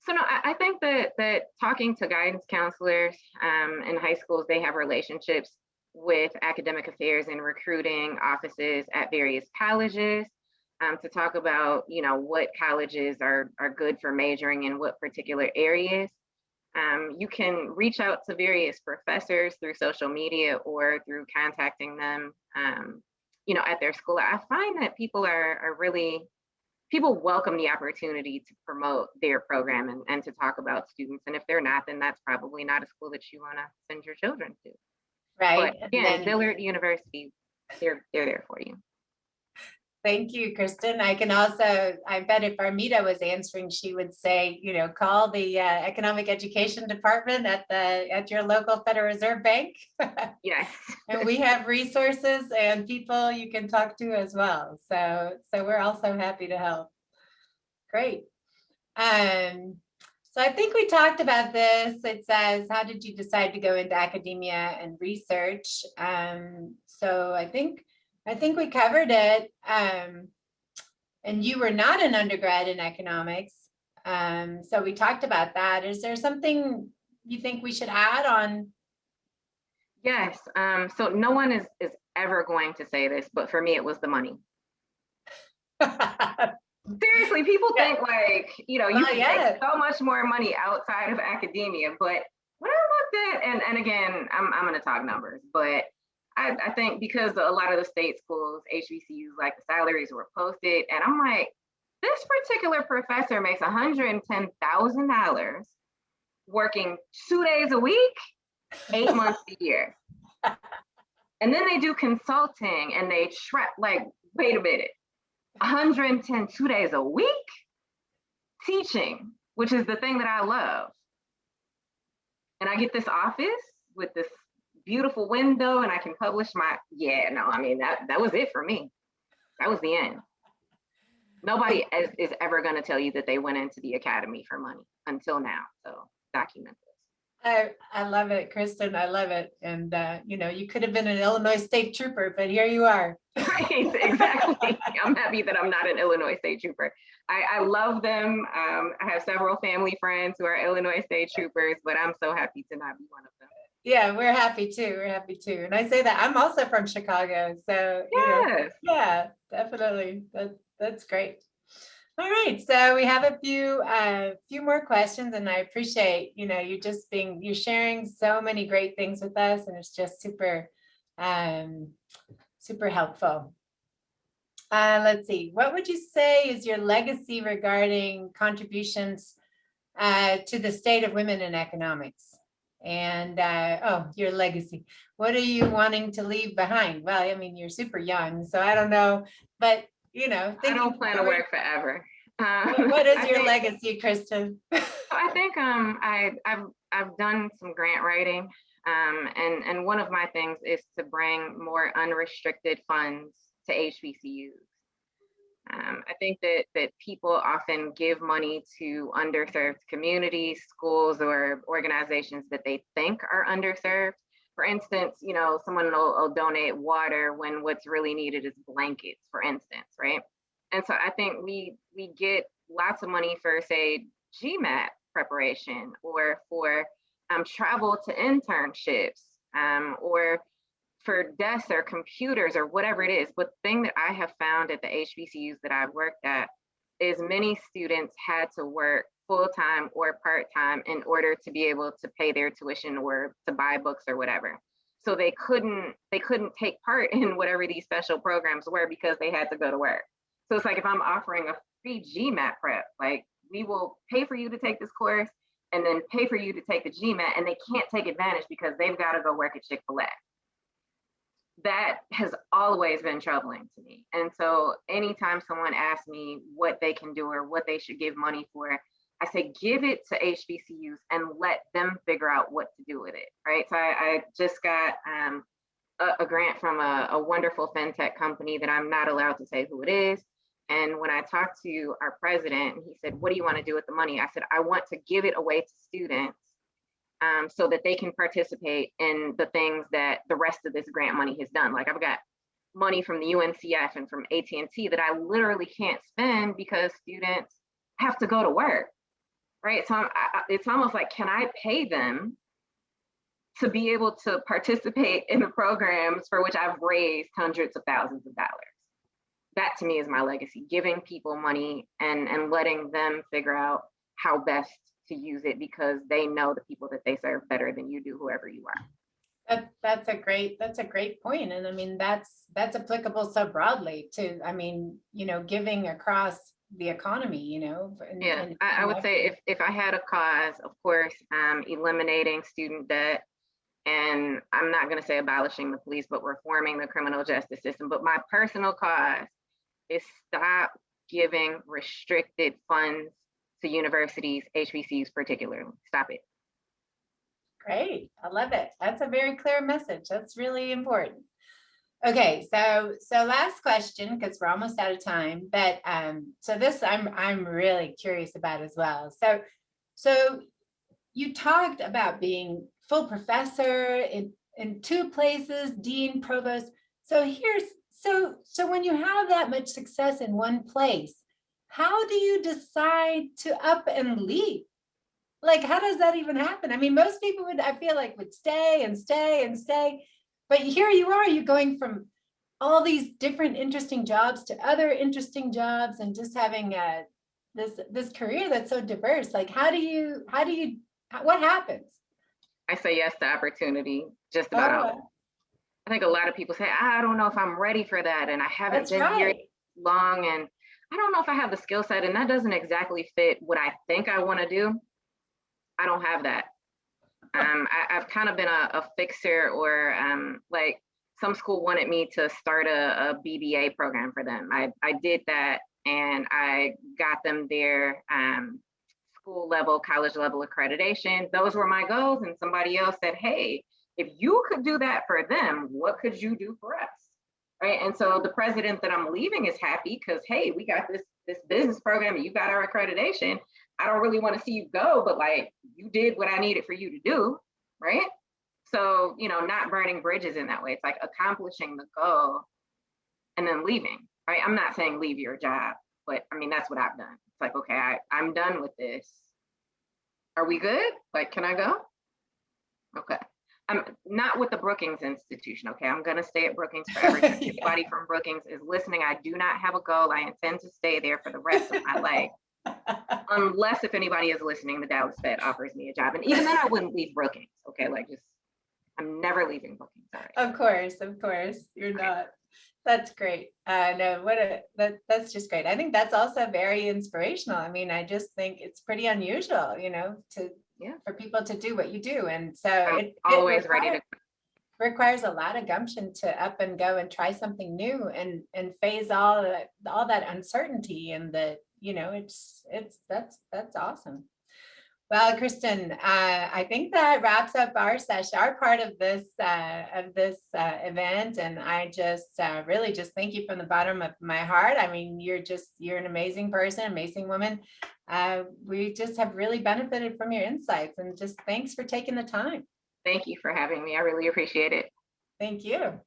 So no, I think that talking to guidance counselors in high schools, they have relationships with academic affairs and recruiting offices at various colleges to talk about, what colleges are good for majoring in what particular areas. You can reach out to various professors through social media or through contacting them, at their school. I find that people welcome the opportunity to promote their program and to talk about students. And if they're not, then that's probably not a school that you want to send your children to. Right. But again, Dillard University, they're there for you. Thank you, Kristen. I bet if Armida was answering, she would say, call the Economic Education Department at your local Federal Reserve Bank. Yes. And we have resources and people you can talk to as well. So we're also happy to help. Great. So I think we talked about this. It says, how did you decide to go into academia and research? So I think we covered it. And you were not an undergrad in economics. So we talked about that. Is there something you think we should add on? Yes. So no one is ever going to say this, but for me, it was the money. Seriously, people think you can make so much more money outside of academia. But when I looked at, and again, I'm going to talk numbers, but I think because a lot of the state schools, HBCUs, the salaries were posted, and I'm like, this particular professor makes $110,000 working 2 days a week, 8 months a year. And then they do consulting and they wait a minute, 110 2 days a week teaching, which is the thing that I love. And I get this office with this beautiful window and I can publish that was it for me. That was the end. Nobody is ever going to tell you that they went into the academy for money until now. So document this. I love it, Kristen. I love it. And, you could have been an Illinois State Trooper, but here you are. Right, exactly. I'm happy that I'm not an Illinois State Trooper. I love them. I have several family friends who are Illinois State Troopers, but I'm so happy to not be one of them. Yeah, we're happy too. We're happy too. And I say that I'm also from Chicago. So, yes. Yeah, definitely. That's great. All right, so we have a few more questions, and I appreciate you're sharing so many great things with us, and it's just super super helpful. Let's see, what would you say is your legacy regarding contributions to the state of women in economics? And your legacy. What are you wanting to leave behind? Well, I mean, you're super young, so I don't know, but I don't plan to work forever. What is your legacy, Kristen? I think I've done some grant writing, and one of my things is to bring more unrestricted funds to HBCUs. I think that people often give money to underserved communities, schools, or organizations that they think are underserved. For instance, someone will donate water when what's really needed is blankets, for instance, right? And so I think we get lots of money for, say, GMAT preparation, or for travel to internships, or for desks or computers or whatever it is. But the thing that I have found at the HBCUs that I've worked at is many students had to work full-time or part-time in order to be able to pay their tuition or to buy books or whatever. So they couldn't take part in whatever these special programs were because they had to go to work. So it's if I'm offering a free GMAT prep, we will pay for you to take this course and then pay for you to take the GMAT, and they can't take advantage because they've got to go work at Chick-fil-A. That has always been troubling to me. And so anytime someone asks me what they can do or what they should give money for, I say, give it to HBCUs and let them figure out what to do with it, right? So I just got a grant from a wonderful fintech company that I'm not allowed to say who it is. And when I talked to our president, he said, what do you want to do with the money? I said, I want to give it away to students so that they can participate in the things that the rest of this grant money has done. Like I've got money from the UNCF and from AT&T that I literally can't spend because students have to go to work, right? So it's almost like, can I pay them to be able to participate in the programs for which I've raised hundreds of thousands of dollars? That to me is my legacy, giving people money and letting them figure out how best to use it because they know the people that they serve better than you do, whoever you are. That's a great point. And I mean, that's applicable so broadly to, I mean, you know, giving across the economy, you know. Yeah, I would say if I had a cause, of course, eliminating student debt, and I'm not going to say abolishing the police, but reforming the criminal justice system. But my personal cause is stop giving restricted funds to universities, HBCUs particularly. Stop it. Great, I love it. That's a very clear message. That's really important. Okay, so last question, because we're almost out of time, but so this I'm really curious about as well. So you talked about being full professor in two places, dean, provost. So when you have that much success in one place, how do you decide to up and leave? Like, how does that even happen? I mean, most people would, I feel like, would stay and stay and stay. But here you are, you're going from all these different interesting jobs to other interesting jobs and just having this career that's so diverse. Like, what happens? I say yes to opportunity, just about always. I think a lot of people say, I don't know if I'm ready for that. And I haven't been here long. And I don't know if I have the skill set. And that doesn't exactly fit what I think I want to do. I don't have that. I've kind of been a fixer, or like some school wanted me to start a BBA program for them. I did that and I got them their school level, college level accreditation. Those were my goals. And somebody else said, hey, if you could do that for them, what could you do for us? Right. And so the president that I'm leaving is happy because, hey, we got this business program and you got our accreditation. I don't really want to see you go, but like you did what I needed for you to do. Right. So, you know, not burning bridges in that way. It's like accomplishing the goal and then leaving. Right. I'm not saying leave your job, but I mean, that's what I've done. It's like, okay, I'm done with this. Are we good? Like, can I go? Okay. I'm not with the Brookings Institution. Okay. I'm going to stay at Brookings forever. If anybody from Brookings is listening, I do not have a goal. I intend to stay there for the rest of my life. Unless if anybody is listening, the Dallas Fed offers me a job. And even then I wouldn't leave Brookings. Okay. Like I'm never leaving Brookings. Sorry. Of course. You're not. That's great. No, that's just great. I think that's also very inspirational. I mean, I just think it's pretty unusual, you know, for people to do what you do. And so it always ready to requires a lot of gumption to up and go and try something new and phase all that uncertainty, and you know, that's awesome. Well, Kristen, I think that wraps up our session, our part of this event, and I just really just thank you from the bottom of my heart. I mean, you're an amazing person, amazing woman. We just have really benefited from your insights, and just thanks for taking the time. Thank you for having me. I really appreciate it. Thank you.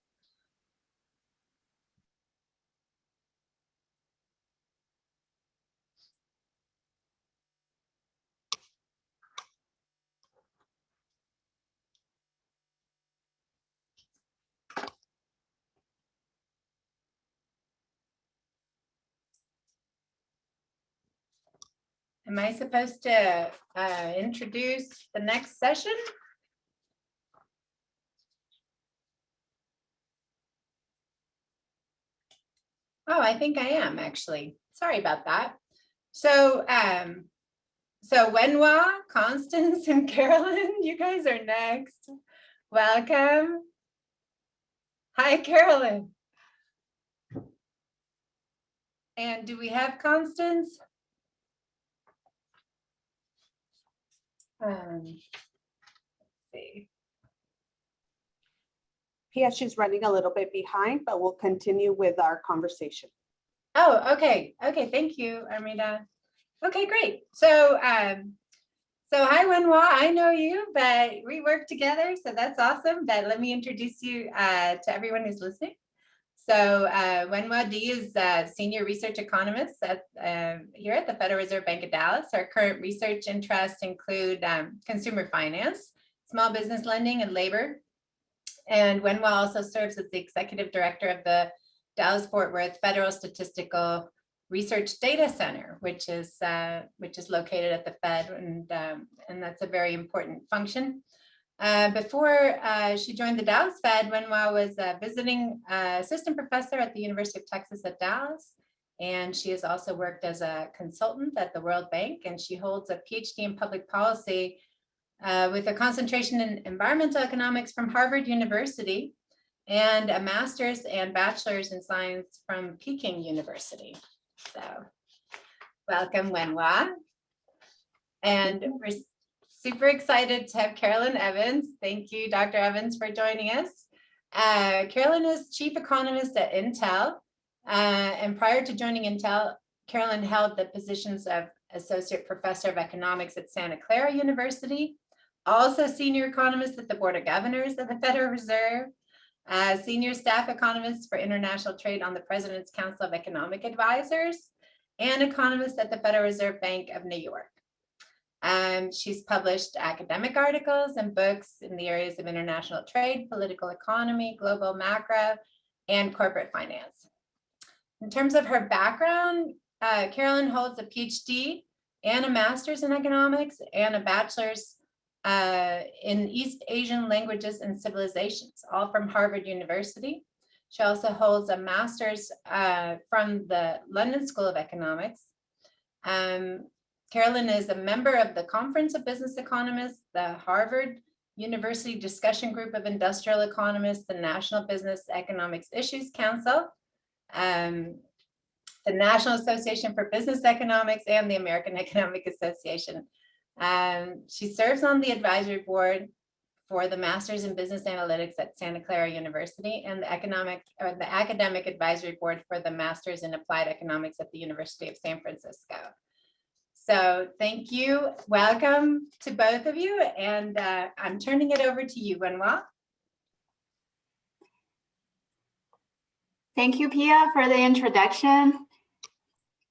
Am I supposed to introduce the next session? Oh, I think I am actually. Sorry about that. So Wenhua, Constance, and Carolyn, you guys are next. Welcome. Hi, Carolyn. And do we have Constance? Let's see. P.S. She's running a little bit behind, but we'll continue with our conversation. Oh, okay. Okay, thank you, Armida. Okay, great. So, so hi, Wenhua. I know you, but we work together, so that's awesome. But let me introduce you to everyone who's listening. So Wenhua Di is a senior research economist at, here at the Federal Reserve Bank of Dallas. Our current research interests include consumer finance, small business lending, and labor. And Wenhua also serves as the executive director of the Dallas-Fort Worth Federal Statistical Research Data Center, which is located at the Fed, and that's a very important function. Before she joined the Dallas Fed, Wenhua was a visiting assistant professor at the University of Texas at Dallas, and she has also worked as a consultant at the World Bank, and she holds a PhD in public policy with a concentration in environmental economics from Harvard University and a master's and bachelor's in science from Peking University. So welcome, Wenhua. And we're super excited to have Carolyn Evans. Thank you, Dr. Evans, for joining us. Carolyn is chief economist at Intel. And prior to joining Intel, Carolyn held the positions of associate professor of economics at Santa Clara University, also senior economist at the Board of Governors of the Federal Reserve, senior staff economist for international trade on the President's Council of Economic Advisors, and economist at the Federal Reserve Bank of New York. She's published academic articles and books in the areas of international trade, political economy, global macro, and corporate finance. In terms of her background, Carolyn holds a PhD and a master's in economics and a bachelor's in East Asian languages and civilizations, all from Harvard University. She also holds a master's from the London School of Economics. Carolyn is a member of the Conference of Business Economists, the Harvard University Discussion Group of Industrial Economists, the National Business Economics Issues Council, the National Association for Business Economics, and the American Economic Association. She serves on the advisory board for the Masters in Business Analytics at Santa Clara University and the academic advisory board for the Masters in Applied Economics at the University of San Francisco. So thank you. Welcome to both of you. And I'm turning it over to you, Wenhua. Thank you, Pia, for the introduction.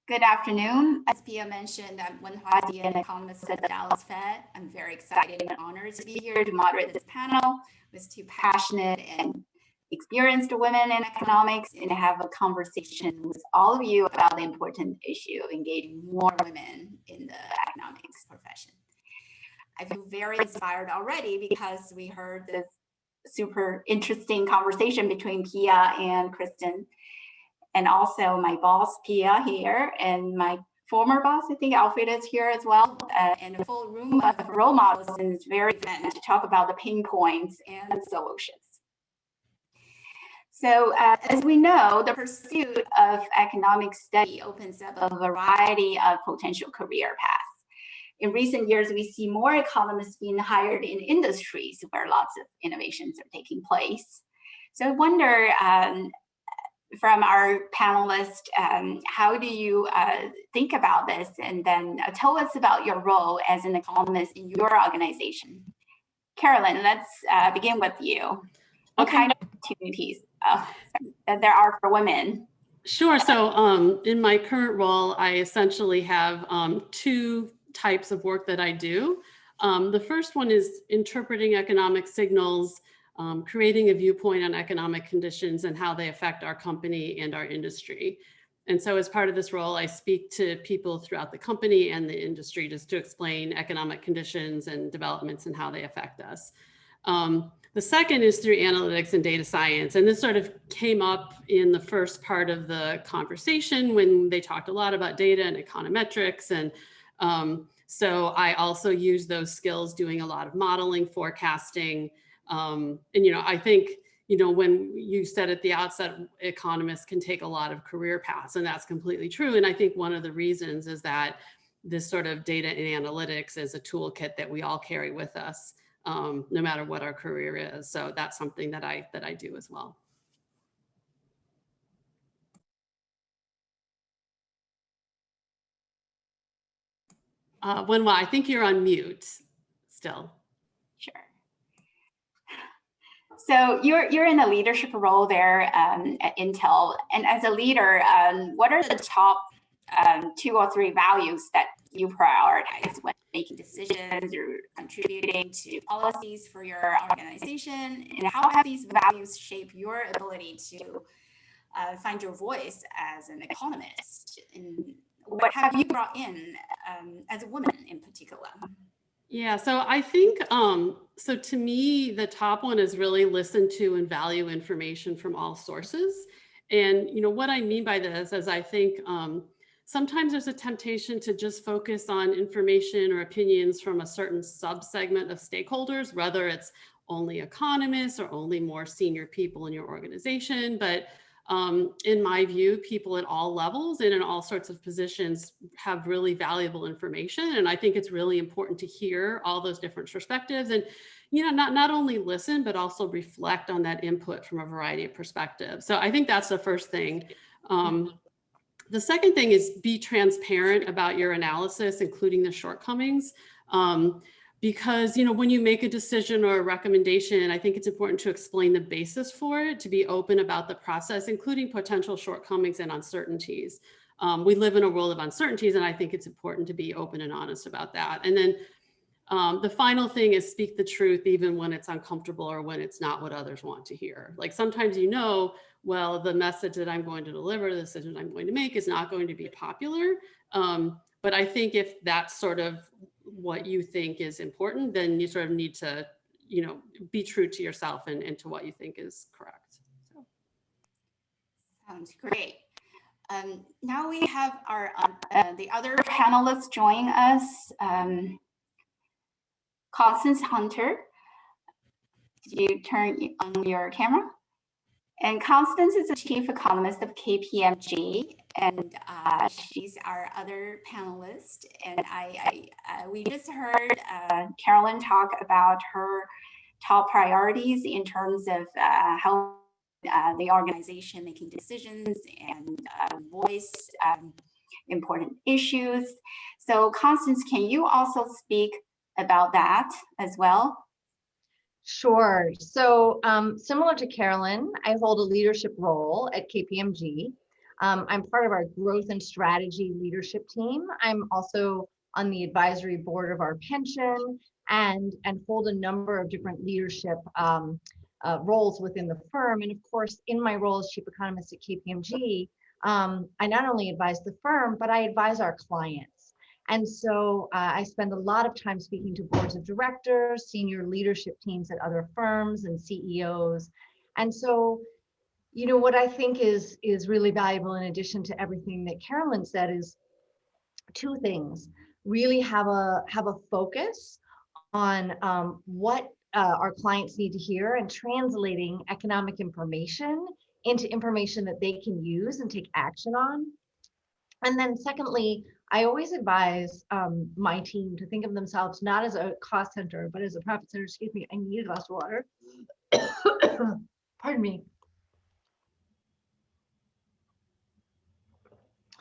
Good afternoon. As Pia mentioned, I'm Wenhua Di, an economist at the Dallas Fed. I'm very excited and honored to be here to moderate this panel with two passionate and experienced women in economics and have a conversation with all of you about the important issue of engaging more women in the economics profession. I feel very inspired already because we heard this super interesting conversation between Pia and Kristen, and also my boss, Pia, here, and my former boss, I think Alfred is here as well, and a full room of role models in this very event to talk about the pain points and solutions. So as we know, the pursuit of economic study opens up a variety of potential career paths. In recent years, we see more economists being hired in industries where lots of innovations are taking place. So I wonder, from our panelists, how do you think about this? And then tell us about your role as an economist in your organization. Carolyn, let's begin with you. What kind of opportunities that there are for women? Sure. So in my current role, I essentially have two types of work that I do. The first one is interpreting economic signals, creating a viewpoint on economic conditions and how they affect our company and our industry. And so as part of this role, I speak to people throughout the company and the industry just to explain economic conditions and developments and how they affect us. The second is through analytics and data science. And this sort of came up in the first part of the conversation when they talked a lot about data and econometrics. And so I also use those skills doing a lot of modeling, forecasting. And, I think, when you said at the outset, economists can take a lot of career paths, and that's completely true. And I think one of the reasons is that this sort of data and analytics is a toolkit that we all carry with us, no matter what our career is. So that's something that I do as well. Wenhua, I think you're on mute still. Sure. So you're in a leadership role there at Intel, and as a leader, what are the top 2 or 3 values that you prioritize when making decisions or contributing to policies for your organization? And how have these values shaped your ability to find your voice as an economist? And what have you brought in as a woman in particular? Yeah, so I think, so to me, the top one is really listen to and value information from all sources. And, you know, what I mean by this is I think sometimes there's a temptation to just focus on information or opinions from a certain subsegment of stakeholders, whether it's only economists or only more senior people in your organization. But in my view, people at all levels and in all sorts of positions have really valuable information. And I think it's really important to hear all those different perspectives and, you know, not only listen, but also reflect on that input from a variety of perspectives. So I think that's the first thing. The second thing is be transparent about your analysis, including the shortcomings. Because, you know, when you make a decision or a recommendation, I think it's important to explain the basis for it, to be open about the process, including potential shortcomings and uncertainties. We live in a world of uncertainties, and I think it's important to be open and honest about that. And then the final thing is speak the truth, even when it's uncomfortable or when it's not what others want to hear. Like sometimes, you know, well, the message that I'm going to deliver, the decision I'm going to make is not going to be popular. But I think if that's sort of what you think is important, then you sort of need to, you know, be true to yourself and to what you think is correct. So. Sounds great. Now we have our the other panelists joining us. Constance Hunter, did you turn on your camera? And Constance is the chief economist of KPMG, and she's our other panelist. And we just heard Carolyn talk about her top priorities in terms of how the organization making decisions and voice important issues. So Constance, can you also speak about that as well? Sure. So similar to Carolyn, I hold a leadership role at KPMG. I'm part of our growth and strategy leadership team. I'm also on the advisory board of our pension and hold a number of different leadership roles within the firm. And of course, in my role as chief economist at KPMG, I not only advise the firm, but I advise our clients. And so I spend a lot of time speaking to boards of directors, senior leadership teams at other firms and CEOs. And so, you know, what I think is really valuable in addition to everything that Carolyn said is 2 things. Really have a focus on what our clients need to hear and translating economic information into information that they can use and take action on. And then secondly, I always advise my team to think of themselves not as a cost center, but as a profit center. Excuse me, I need a glass of water. Pardon me.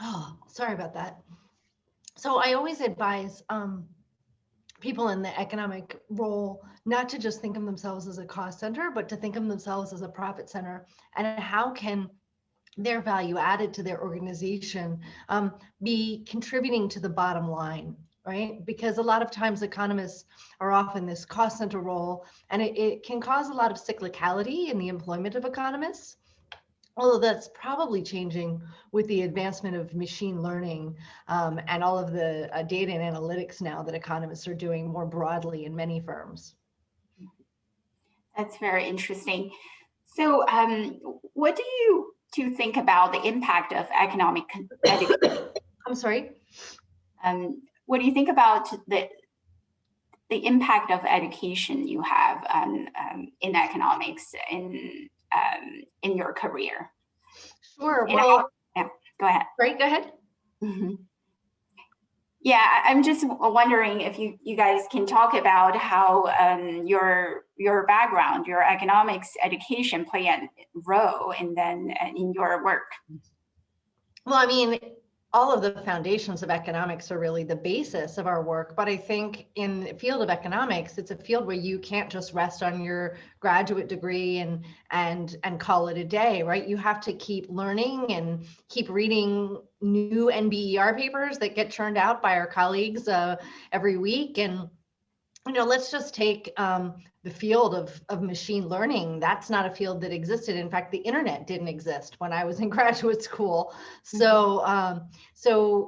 Oh, sorry about that. So I always advise people in the economic role not to just think of themselves as a cost center, but to think of themselves as a profit center. And how can their value added to their organization be contributing to the bottom line, right? Because a lot of times economists are often this cost center role, and it can cause a lot of cyclicality in the employment of economists. Although that's probably changing with the advancement of machine learning and all of the data and analytics now that economists are doing more broadly in many firms. That's very interesting. So what do you think about the impact of economic education? I'm sorry? What do you think about the impact of education you have in economics in your career? Sure. Well, yeah, go ahead. Right, go ahead. Mm-hmm. Yeah, I'm just wondering if you guys can talk about how your background, your economics education play a role in your work. Well, I mean, all of the foundations of economics are really the basis of our work. But I think in the field of economics, it's a field where you can't just rest on your graduate degree and call it a day, right? You have to keep learning and keep reading new NBER papers that get churned out by our colleagues every week. And let's just take the field of machine learning. That's not a field that existed. In fact, the internet didn't exist when I was in graduate school. So,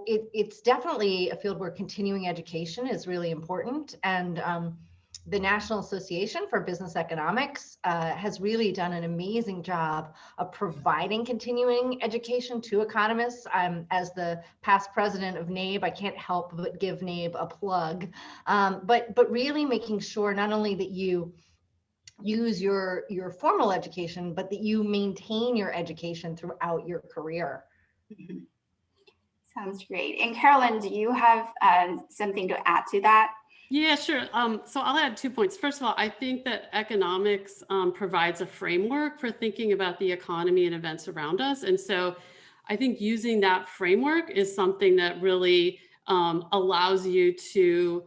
it's definitely a field where continuing education is really important. And the National Association for Business Economics has really done an amazing job of providing continuing education to economists. As the past president of NABE, I can't help but give NABE a plug, but really making sure not only that you use your formal education, but that you maintain your education throughout your career. Mm-hmm. Sounds great. And Carolyn, do you have something to add to that? Yeah, sure. So I'll add 2 points. First of all, I think that economics provides a framework for thinking about the economy and events around us. And so I think using that framework is something that really allows you to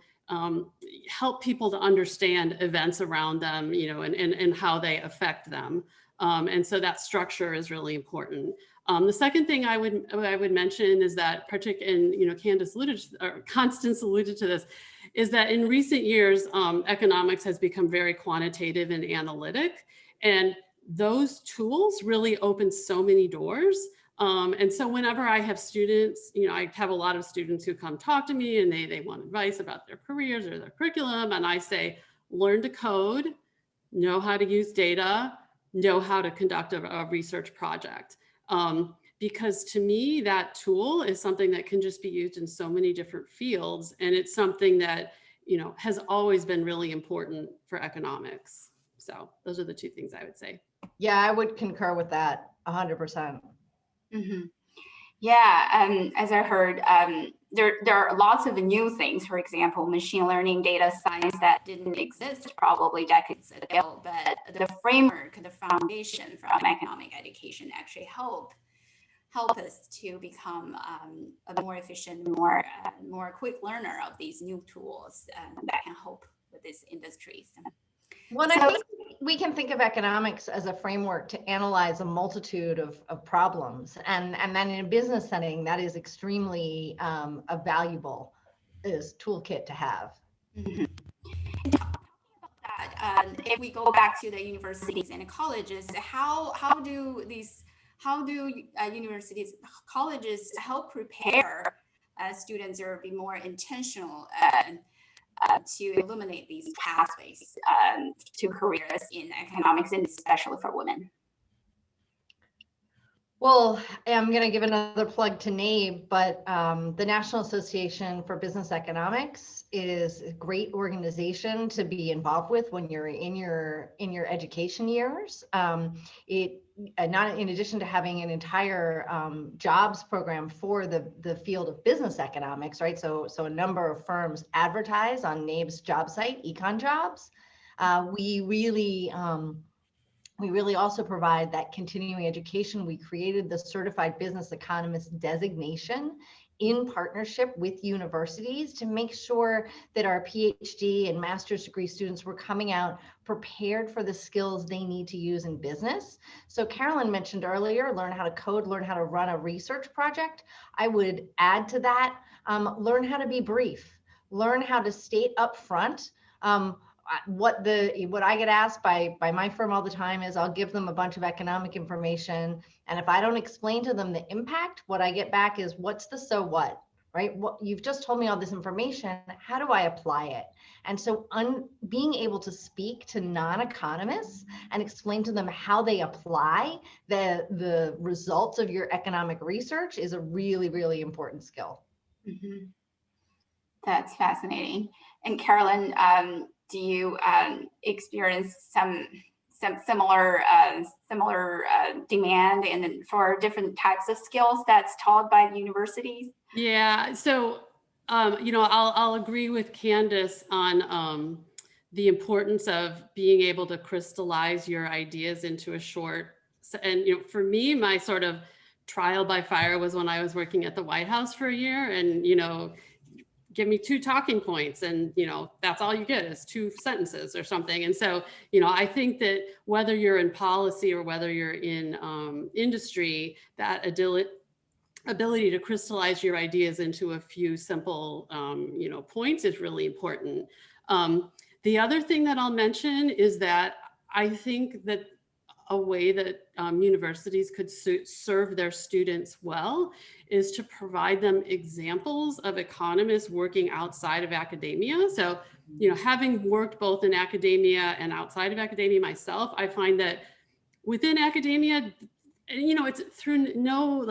help people to understand events around them, and how they affect them. And so that structure is really important. The second thing I would mention is that, particularly, and Constance alluded to this, is that in recent years, economics has become very quantitative and analytic, and those tools really open so many doors. And so whenever I have students, I have a lot of students who come talk to me and they want advice about their careers or their curriculum. And I say, learn to code, know how to use data, know how to conduct a research project. Because to me, that tool is something that can just be used in so many different fields. And it's something that, has always been really important for economics. So those are the 2 things I would say. Yeah, I would concur with that 100%. Mm-hmm. Yeah, as I heard, there are lots of new things, for example, machine learning, data science that didn't exist probably decades ago, but the framework, the foundation from economic education actually help us to become a more efficient, more quick learner of these new tools that can help with these industries. Well, I think we can think of economics as a framework to analyze a multitude of problems. And then in a business setting, that is extremely a valuable toolkit to have. Mm-hmm. If we go back to the universities and colleges, how do universities, colleges help prepare students or be more intentional to illuminate these pathways to careers in economics, and especially for women? Well, I'm going to give another plug to NABE, but the National Association for Business Economics is a great organization to be involved with when you're in your education years. It not in addition to having an entire jobs program for the field of business economics, right? So a number of firms advertise on NABE's job site, Econ Jobs. We really also provide that continuing education. We created the Certified Business Economist designation in partnership with universities to make sure that our PhD and master's degree students were coming out prepared for the skills they need to use in business. So Carolyn mentioned earlier, learn how to code, learn how to run a research project. I would add to that, learn how to be brief, learn how to state up front. What I get asked by my firm all the time is I'll give them a bunch of economic information, and if I don't explain to them the impact, what I get back is, what's the so what, right? What you've just told me all this information, how do I apply it? And so being able to speak to non-economists and explain to them how they apply the results of your economic research is a really, really important skill. Mm-hmm. That's fascinating. And Carolyn, do you experience some similar demand and for different types of skills that's taught by the universities? Yeah, so I'll agree with Candace on the importance of being able to crystallize your ideas into a short. And for me, my sort of trial by fire was when I was working at the White House for a year, and give me 2 talking points, and that's all you get is 2 sentences or something. And so I think that whether you're in policy or whether you're in industry, that ability to crystallize your ideas into a few simple, points is really important. The other thing that I'll mention is that I think that a way that universities could serve their students well is to provide them examples of economists working outside of academia. So, having worked both in academia and outside of academia myself, I find that within academia, it's through no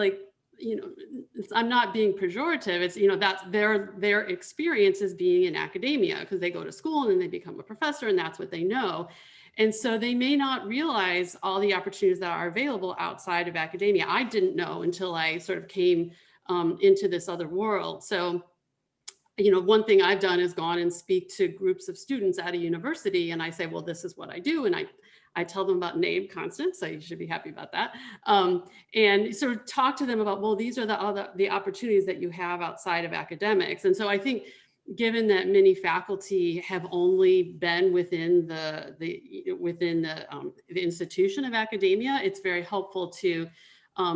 I'm not being pejorative. It's, that's their experience is being in academia because they go to school and then they become a professor and that's what they know. And so they may not realize all the opportunities that are available outside of academia. I didn't know until I sort of came into this other world. So, one thing I've done is gone and speak to groups of students at a university, and I say, well, this is what I do. And I tell them about NABE, Constance, so you should be happy about that. And sort of talk to them about, well, these are the opportunities that you have outside of academics. And so I think, given that many faculty have only been within the institution of academia, it's very helpful to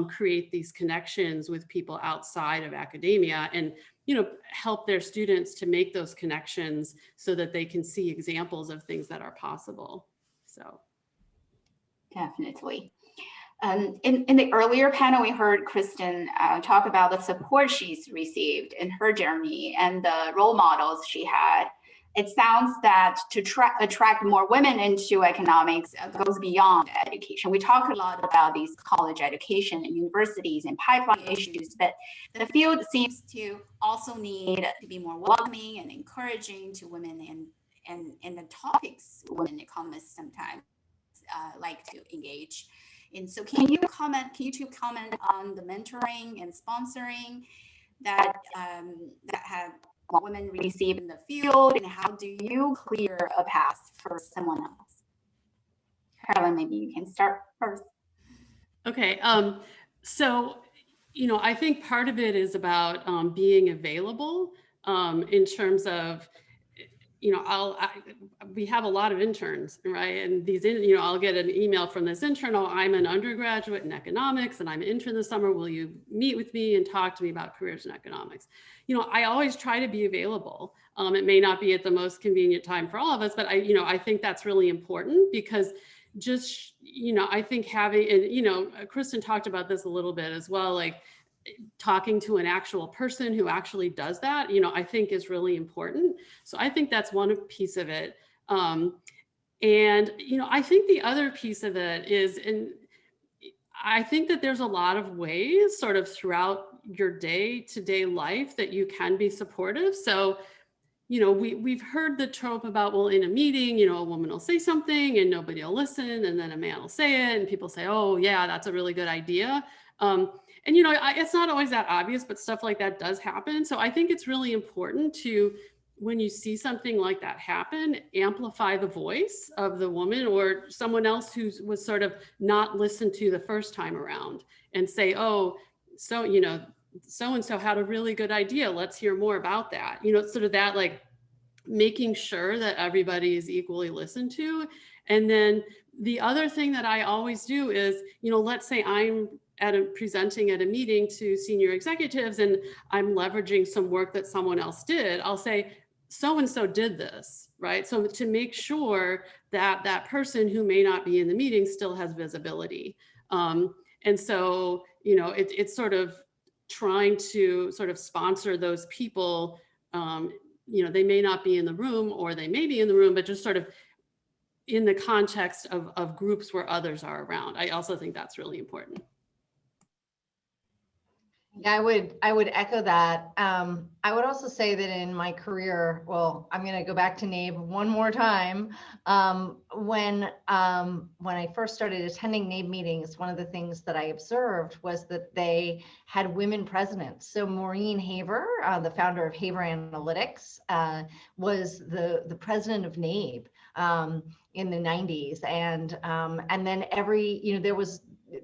create these connections with people outside of academia and help their students to make those connections so that they can see examples of things that are possible. So. Definitely. In the earlier panel, we heard Kristen talk about the support she's received in her journey and the role models she had. It sounds that to attract more women into economics goes beyond education. We talk a lot about these college education and universities and pipeline issues, but the field seems to also need to be more welcoming and encouraging to women and the topics women economists sometimes like to engage in. So can you two comment on the mentoring and sponsoring that have women receive in the field, and how do you clear a path for someone else? Carolyn, maybe you can start first. Okay, so I think part of it is about being available in terms of we have a lot of interns, right? And these, I'll get an email from this intern, oh, I'm an undergraduate in economics and I'm an intern this summer. Will you meet with me and talk to me about careers in economics? I always try to be available. It may not be at the most convenient time for all of us, but I think that's really important because just, I think having, and, Kristen talked about this a little bit as well, like talking to an actual person who actually does that, I think is really important. So I think that's one piece of it. And, I think the other piece of it is, and I think that there's a lot of ways sort of throughout your day-to-day life that you can be supportive. So, we've heard the trope about, well, in a meeting, a woman will say something and nobody will listen. And then a man will say it and people say, oh yeah, that's a really good idea. And, it's not always that obvious, but stuff like that does happen. So I think it's really important to, when you see something like that happen, amplify the voice of the woman or someone else who was sort of not listened to the first time around and say, oh, so, so-and-so had a really good idea. Let's hear more about that. Sort of that, like making sure that everybody is equally listened to. And then the other thing that I always do is, let's say I'm presenting at a meeting to senior executives and I'm leveraging some work that someone else did. I'll say, so-and-so did this, right? So to make sure that that person who may not be in the meeting still has visibility. And so, it's sort of trying to sort of sponsor those people. They may not be in the room or they may be in the room, but just sort of in the context of groups where others are around. I also think that's really important. Yeah, I would echo that. I would also say that in my career, well, I'm going to go back to NABE one more time. When I first started attending NABE meetings, one of the things that I observed was that they had women presidents. So Maureen Haver, the founder of Haver Analytics, was the president of NABE in the 90s, and then there was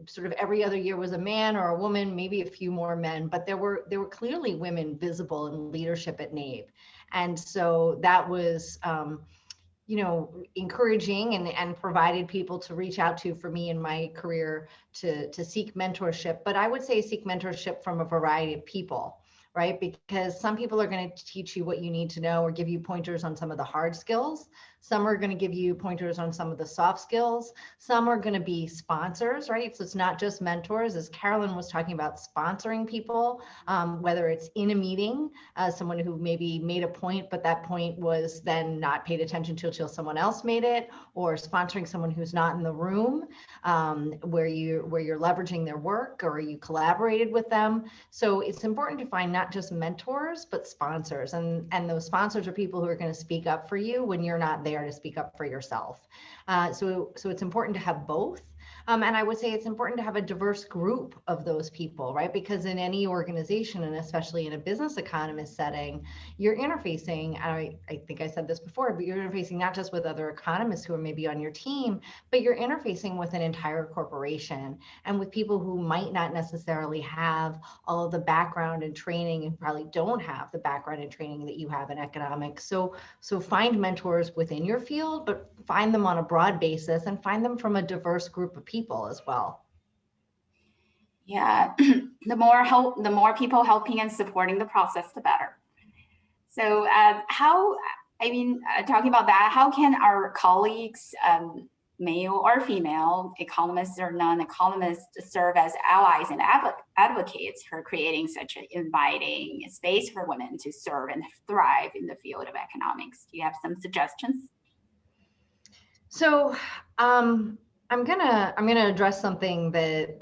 sort of every other year was a man or a woman, maybe a few more men, but there were clearly women visible in leadership at NABE. And so that was, encouraging and provided people to reach out to for me in my career to seek mentorship. But I would say seek mentorship from a variety of people, right? Because some people are going to teach you what you need to know or give you pointers on some of the hard skills. Some are going to give you pointers on some of the soft skills. Some are going to be sponsors, right? So it's not just mentors, as Carolyn was talking about, sponsoring people, whether it's in a meeting, someone who maybe made a point, but that point was then not paid attention to until someone else made it, or sponsoring someone who's not in the room, where you're leveraging their work or you collaborated with them. So it's important to find not just mentors, but sponsors. And those sponsors are people who are going to speak up for you when you're not there to speak up for yourself. So it's important to have both. And I would say it's important to have a diverse group of those people, right? Because in any organization, and especially in a business economist setting, you're interfacing, I think I said this before, but you're interfacing not just with other economists who are maybe on your team, but you're interfacing with an entire corporation and with people who might not necessarily have all of the background and training, and probably don't have the background and training that you have in economics. So find mentors within your field, but find them on a broad basis and find them from a diverse group of people as well. Yeah, the more people helping and supporting the process, the better. So talking about that, how can our colleagues, male or female, economists or non-economists, serve as allies and advocates for creating such an inviting space for women to serve and thrive in the field of economics? Do you have some suggestions? So I'm gonna address something that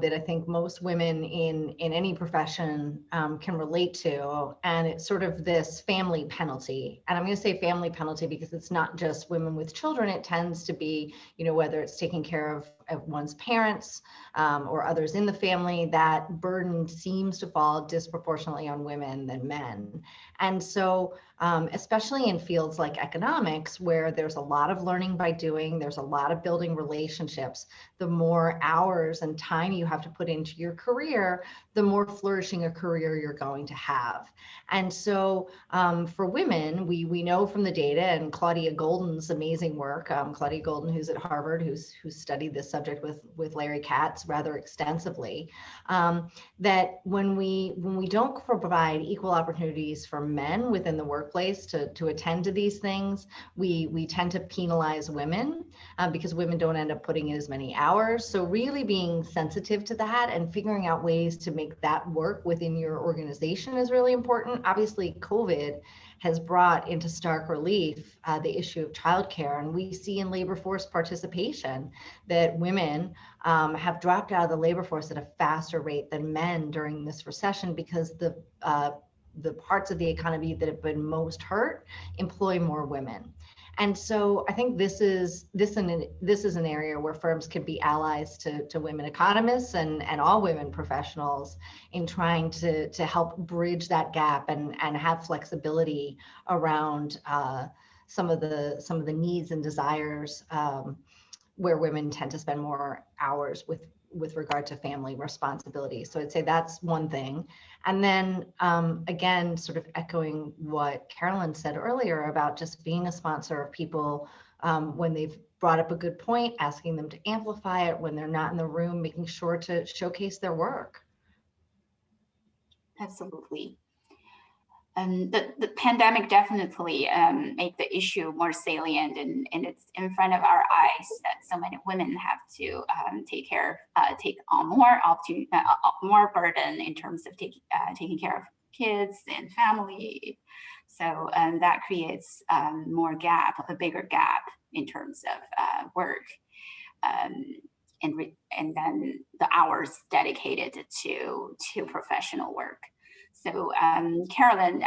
that I think most women in any profession can relate to, and it's sort of this family penalty. And I'm going to say family penalty because it's not just women with children. It tends to be, whether it's taking care of one's parents or others in the family, that burden seems to fall disproportionately on women than men. And so especially in fields like economics, where there's a lot of learning by doing, there's a lot of building relationships, the more hours and time you have to put into your career, the more flourishing a career you're going to have. And so for women, we know from the data, and Claudia Golden's amazing work, Claudia Golden, who's at Harvard, who's studied this subject with Larry Katz rather extensively, that when we don't provide equal opportunities for men within the workplace to attend to these things, we tend to penalize women because women don't end up putting in as many hours. So really being sensitive to that and figuring out ways to make that work within your organization is really important. Obviously, COVID has brought into stark relief the issue of childcare, and we see in labor force participation that women have dropped out of the labor force at a faster rate than men during this recession because the parts of the economy that have been most hurt employ more women. And so I think this is an area where firms can be allies to women economists and all women professionals in trying to help bridge that gap and have flexibility around some of the needs and desires where women tend to spend more hours with regard to family responsibility. So I'd say that's one thing. And then again, sort of echoing what Carolyn said earlier about just being a sponsor of people when they've brought up a good point, asking them to amplify it when they're not in the room, making sure to showcase their work. Absolutely. The pandemic definitely made the issue more salient, and it's in front of our eyes that so many women have to take on more burden in terms of taking care of kids and family. So that creates a bigger gap in terms of work. and then the hours dedicated to professional work. So Carolyn,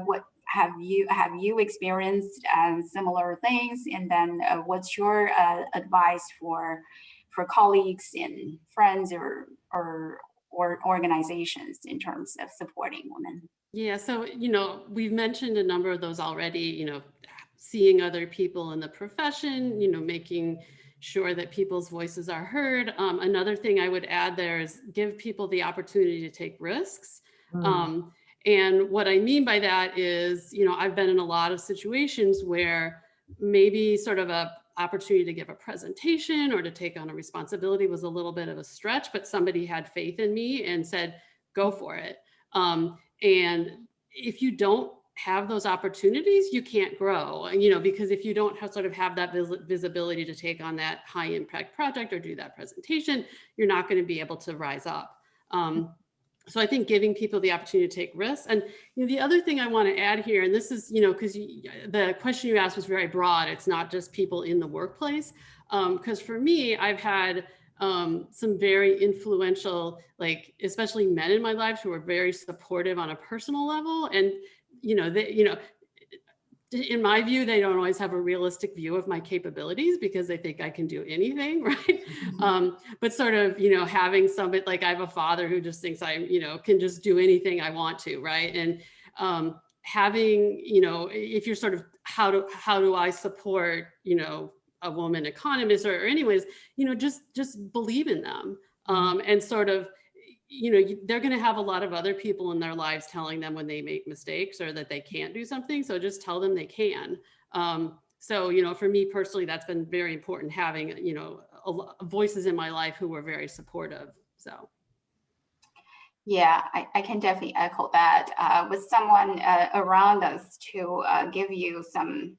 what have you experienced similar things? And then what's your advice for colleagues and friends or organizations in terms of supporting women? Yeah, so, we've mentioned a number of those already, seeing other people in the profession, making sure that people's voices are heard. Another thing I would add there is give people the opportunity to take risks. And what I mean by that is, I've been in a lot of situations where maybe sort of a opportunity to give a presentation or to take on a responsibility was a little bit of a stretch, but somebody had faith in me and said, go for it. And if you don't have those opportunities, you can't grow, because if you don't have that visibility to take on that high impact project or do that presentation, you're not going to be able to rise up. So I think giving people the opportunity to take risks. And the other thing I want to add here, and this is, because the question you asked was very broad. It's not just people in the workplace. Because for me, I've had some very influential, especially men in my life who are very supportive on a personal level. And, in my view, they don't always have a realistic view of my capabilities because they think I can do anything, right? But sort of, having somebody, I have a father who just thinks I, can just do anything I want to, right? And having, if you're sort of, how do I support, a woman economist or anyways, just believe in them, and sort of, they're going to have a lot of other people in their lives telling them when they make mistakes or that they can't do something. So just tell them they can. So, for me personally, that's been very important, having, voices in my life who were very supportive. So. Yeah, I can definitely echo that. With someone around us to give you some,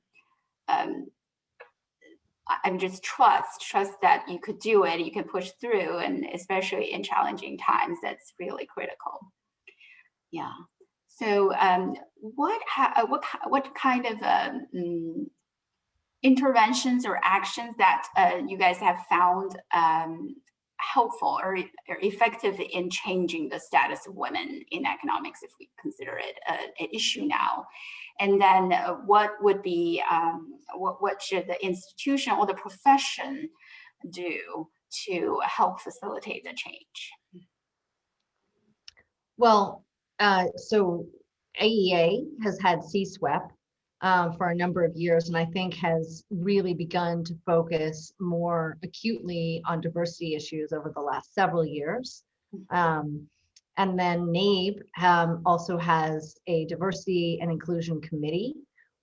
just trust that you could do it, you can push through, and especially in challenging times, that's really critical. Yeah. So what kind of interventions or actions that you guys have found helpful or effective in changing the status of women in economics, if we consider it an issue now? And then what would be, what should the institution or the profession do to help facilitate the change? Well, so AEA has had CSWEP for a number of years, and I think has really begun to focus more acutely on diversity issues over the last several years. And then NABE also has a diversity and inclusion committee.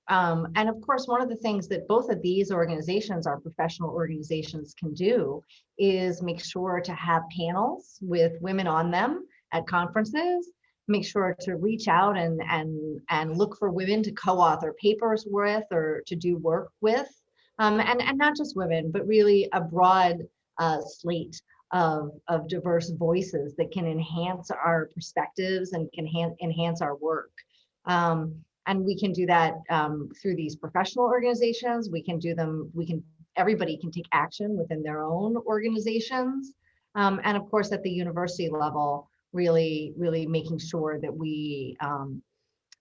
And of course, one of the things that both of these organizations, our professional organizations, can do is make sure to have panels with women on them at conferences, make sure to reach out and look for women to co-author papers with or to do work with, and not just women, but really a broad slate of diverse voices that can enhance our perspectives and can enhance our work. And we can do that through these professional organizations. We can do them, everybody can take action within their own organizations. And of course, at the university level, really making sure that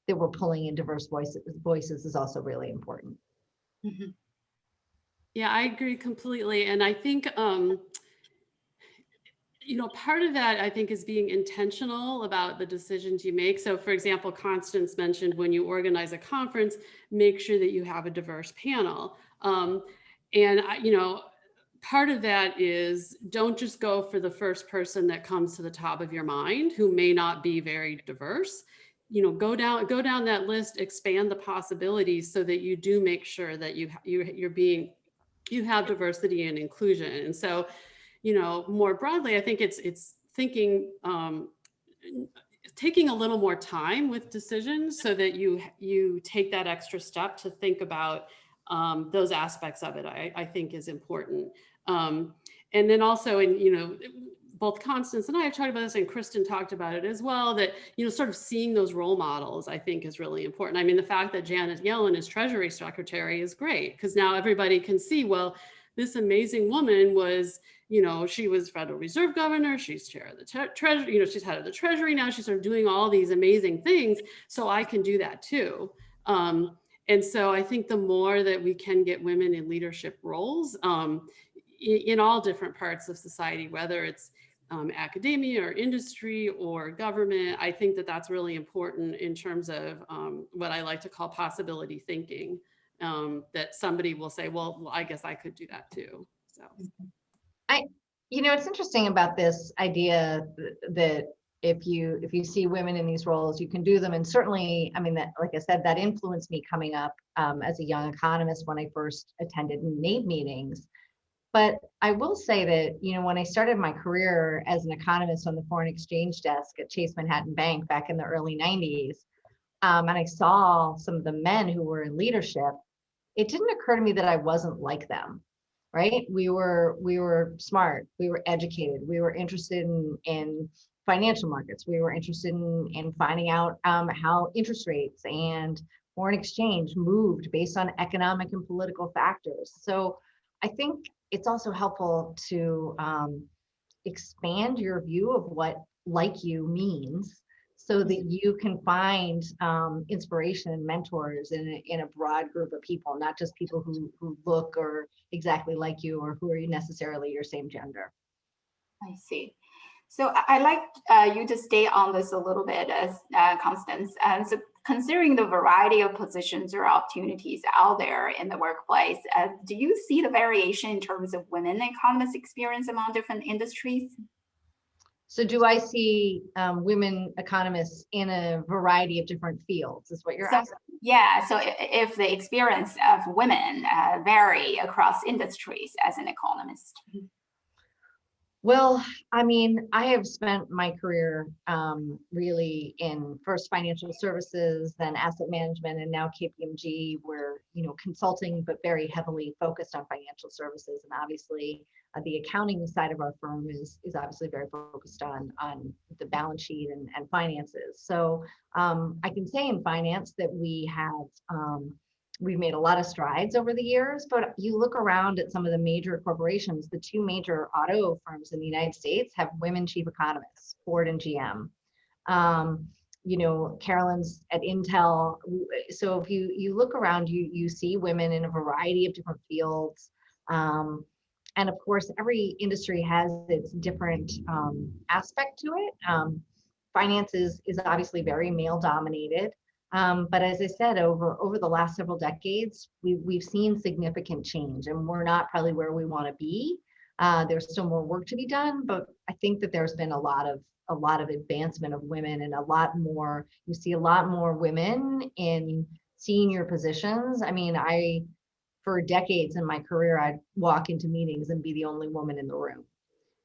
that we're pulling in diverse voices is also really important. Mm-hmm. Yeah, I agree completely. And I think, part of that, I think, is being intentional about the decisions you make. So for example, Constance mentioned when you organize a conference, make sure that you have a diverse panel. Part of that is don't just go for the first person that comes to the top of your mind who may not be very diverse. Go down that list, expand the possibilities so that you do make sure that you have diversity and inclusion. And so, more broadly, I think it's thinking, taking a little more time with decisions so that you take that extra step to think about those aspects of it, I think is important. And then also, both Constance and I have talked about this, and Kristen talked about it as well, that, sort of seeing those role models, I think, is really important. I mean, the fact that Janet Yellen is Treasury Secretary is great, because now everybody can see, well, this amazing woman was, you know, she was Federal Reserve governor, she's chair of the treasury, you know, she's head of the treasury now, she's sort of doing all these amazing things. So I can do that too. And so I think the more that we can get women in leadership roles in all different parts of society, whether it's academia or industry or government, I think that that's really important in terms of what I like to call possibility thinking, that somebody will say, well, I guess I could do that too. So. You know, it's interesting about this idea that if you see women in these roles, you can do them. And certainly, I mean, that, like I said, that influenced me coming up as a young economist when I first attended NABE meetings. But I will say that, you know, when I started my career as an economist on the foreign exchange desk at Chase Manhattan Bank back in the early 90s, and I saw some of the men who were in leadership, it didn't occur to me that I wasn't like them. Right? We were smart, we were educated, we were interested in financial markets, we were interested in finding out how interest rates and foreign exchange moved based on economic and political factors. So I think it's also helpful to expand your view of what like you means, so that you can find inspiration and mentors in a broad group of people, not just people who look or exactly like you or who are necessarily your same gender. I see. So I'd like you to stay on this a little bit, as Constance. So considering the variety of positions or opportunities out there in the workplace, do you see the variation in terms of women economists' experience among different industries? So do I see women economists in a variety of different fields, is what you're asking? Yeah, so if the experience of women vary across industries as an economist. Well, I mean, I have spent my career really in first financial services, then asset management, and now KPMG. We're, you know, consulting, but very heavily focused on financial services. And obviously, the accounting side of our firm is obviously very focused on the balance sheet and finances. So I can say in finance that we have we've made a lot of strides over the years, but you look around at some of the major corporations, the two major auto firms in the United States have women chief economists, Ford and GM. You know, Carolyn's at Intel. So if you look around, you see women in a variety of different fields. And of course, every industry has its different aspect to it. Finance is obviously very male dominated. But as I said, over the last several decades, we've seen significant change, and we're not probably where we want to be. There's still more work to be done, but I think that there's been a lot of advancement of women, and you see a lot more women in senior positions. I mean, for decades in my career, I'd walk into meetings and be the only woman in the room.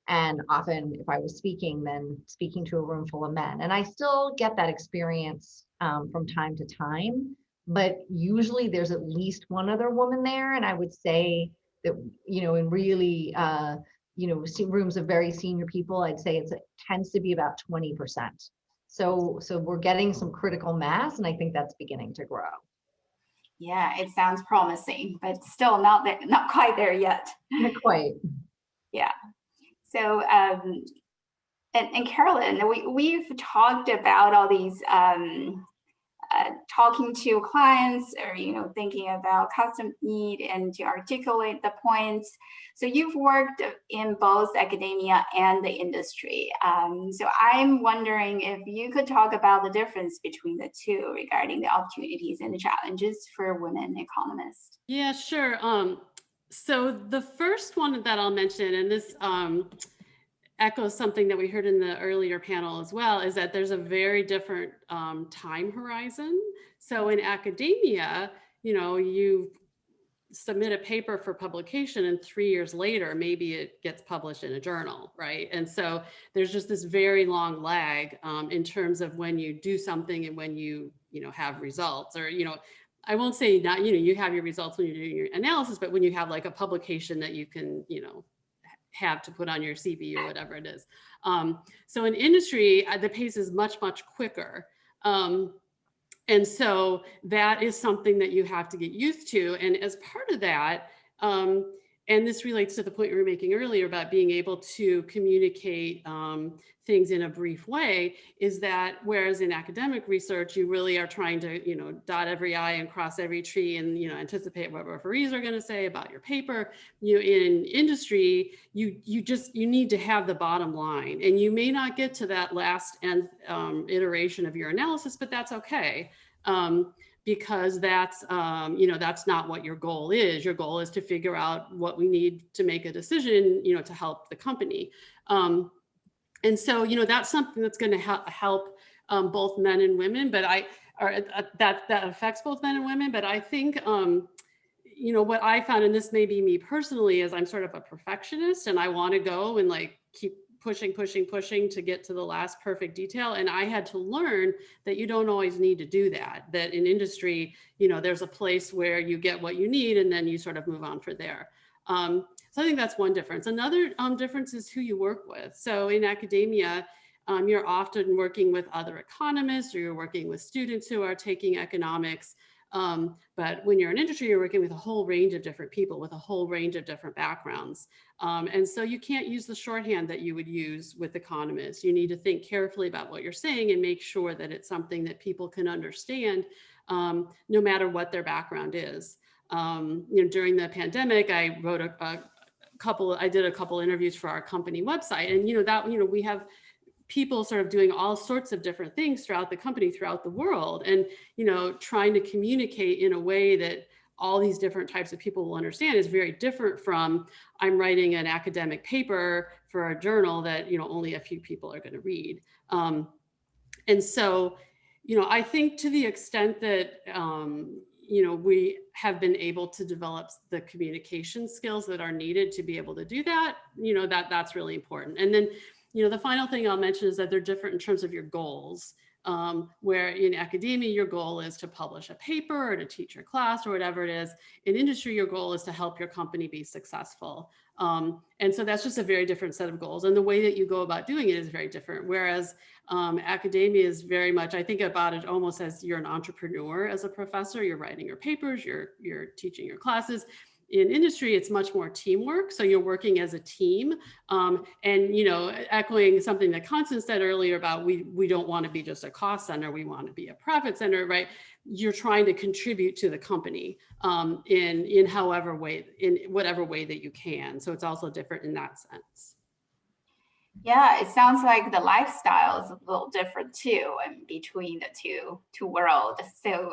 And often if I was speaking, then speaking to a room full of men. And I still get that experience from time to time, but usually there's at least one other woman there. And I would say that, you know, in really, you know, rooms of very senior people, I'd say it tends to be about 20%. So we're getting some critical mass, and I think that's beginning to grow. Yeah, it sounds promising, but still not quite there yet. Not quite. Yeah. So, and Carolyn, we've talked about all these talking to clients, or, you know, thinking about custom need and to articulate the points. So you've worked in both academia and the industry. So I'm wondering if you could talk about the difference between the two regarding the opportunities and the challenges for women economists. Yeah, sure. So the first one that I'll mention, and this echoes something that we heard in the earlier panel as well, is that there's a very different time horizon. So in academia, you know, you submit a paper for publication, and 3 years later, maybe it gets published in a journal, right? And so there's just this very long lag in terms of when you do something and when you know, have results, or, you know, I won't say not, you know, you have your results when you're doing your analysis, but when you have like a publication that you can, you know, have to put on your CV or whatever it is. So in industry, the pace is much, much quicker. And so that is something that you have to get used to. And as part of that, and this relates to the point we were making earlier about being able to communicate things in a brief way, is that whereas in academic research, you really are trying to, dot every I and cross every T and, anticipate what referees are going to say about your paper. In industry, you need to have the bottom line, and you may not get to that last iteration of your analysis, but that's okay. Because that's, that's not what your goal is. Your goal is to figure out what we need to make a decision, to help the company. And so, that's something that's going to help both men and women, but that affects both men and women. But I think, what I found, and this may be me personally, is I'm sort of a perfectionist and I want to go and like keep pushing to get to the last perfect detail. And I had to learn that you don't always need to do that, that in industry, there's a place where you get what you need and then you sort of move on from there. So I think that's one difference. Another difference is who you work with. So in academia, you're often working with other economists, or you're working with students who are taking economics. But when you're in industry, you're working with a whole range of different people with a whole range of different backgrounds. And so you can't use the shorthand that you would use with economists. You need to think carefully about what you're saying and make sure that it's something that people can understand, no matter what their background is. During the pandemic, I wrote I did a couple interviews for our company website, and we have people sort of doing all sorts of different things throughout the company, throughout the world, and trying to communicate in a way that all these different types of people will understand is very different from I'm writing an academic paper for a journal that only a few people are going to read. And so I think to the extent that we have been able to develop the communication skills that are needed to be able to do that, that's really important. And then the final thing I'll mention is that they're different in terms of your goals, where in academia, your goal is to publish a paper or to teach your class or whatever it is. In industry, your goal is to help your company be successful. And so that's just a very different set of goals. And the way that you go about doing it is very different. Whereas academia is very much, I think about it almost as you're an entrepreneur as a professor. You're writing your papers, you're teaching your classes. In industry, it's much more teamwork. So you're working as a team. And, echoing something that Constance said earlier about we don't want to be just a cost center. We want to be a profit center, right? You're trying to contribute to the company in whatever way that you can. So it's also different in that sense. Yeah, it sounds like the lifestyle is a little different too, and between the two worlds. So,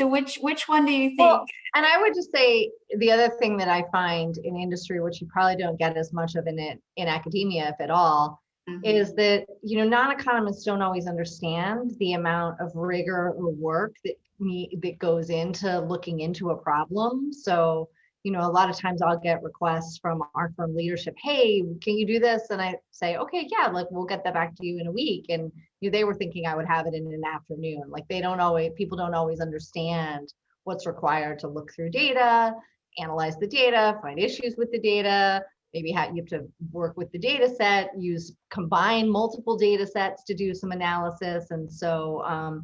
which one do you think? Well, and I would just say the other thing that I find in industry, which you probably don't get as much of in academia, if at all, is that non-economists don't always understand the amount of rigor or work that goes into looking into a problem. So a lot of times I'll get requests from our firm leadership, hey, can you do this? And I say, okay, yeah, like we'll get that back to you in a week. And they were thinking I would have it in an afternoon. Like people don't always understand what's required to look through data, analyze the data, find issues with the data. Maybe you have to work with the data set, combine multiple data sets to do some analysis. And so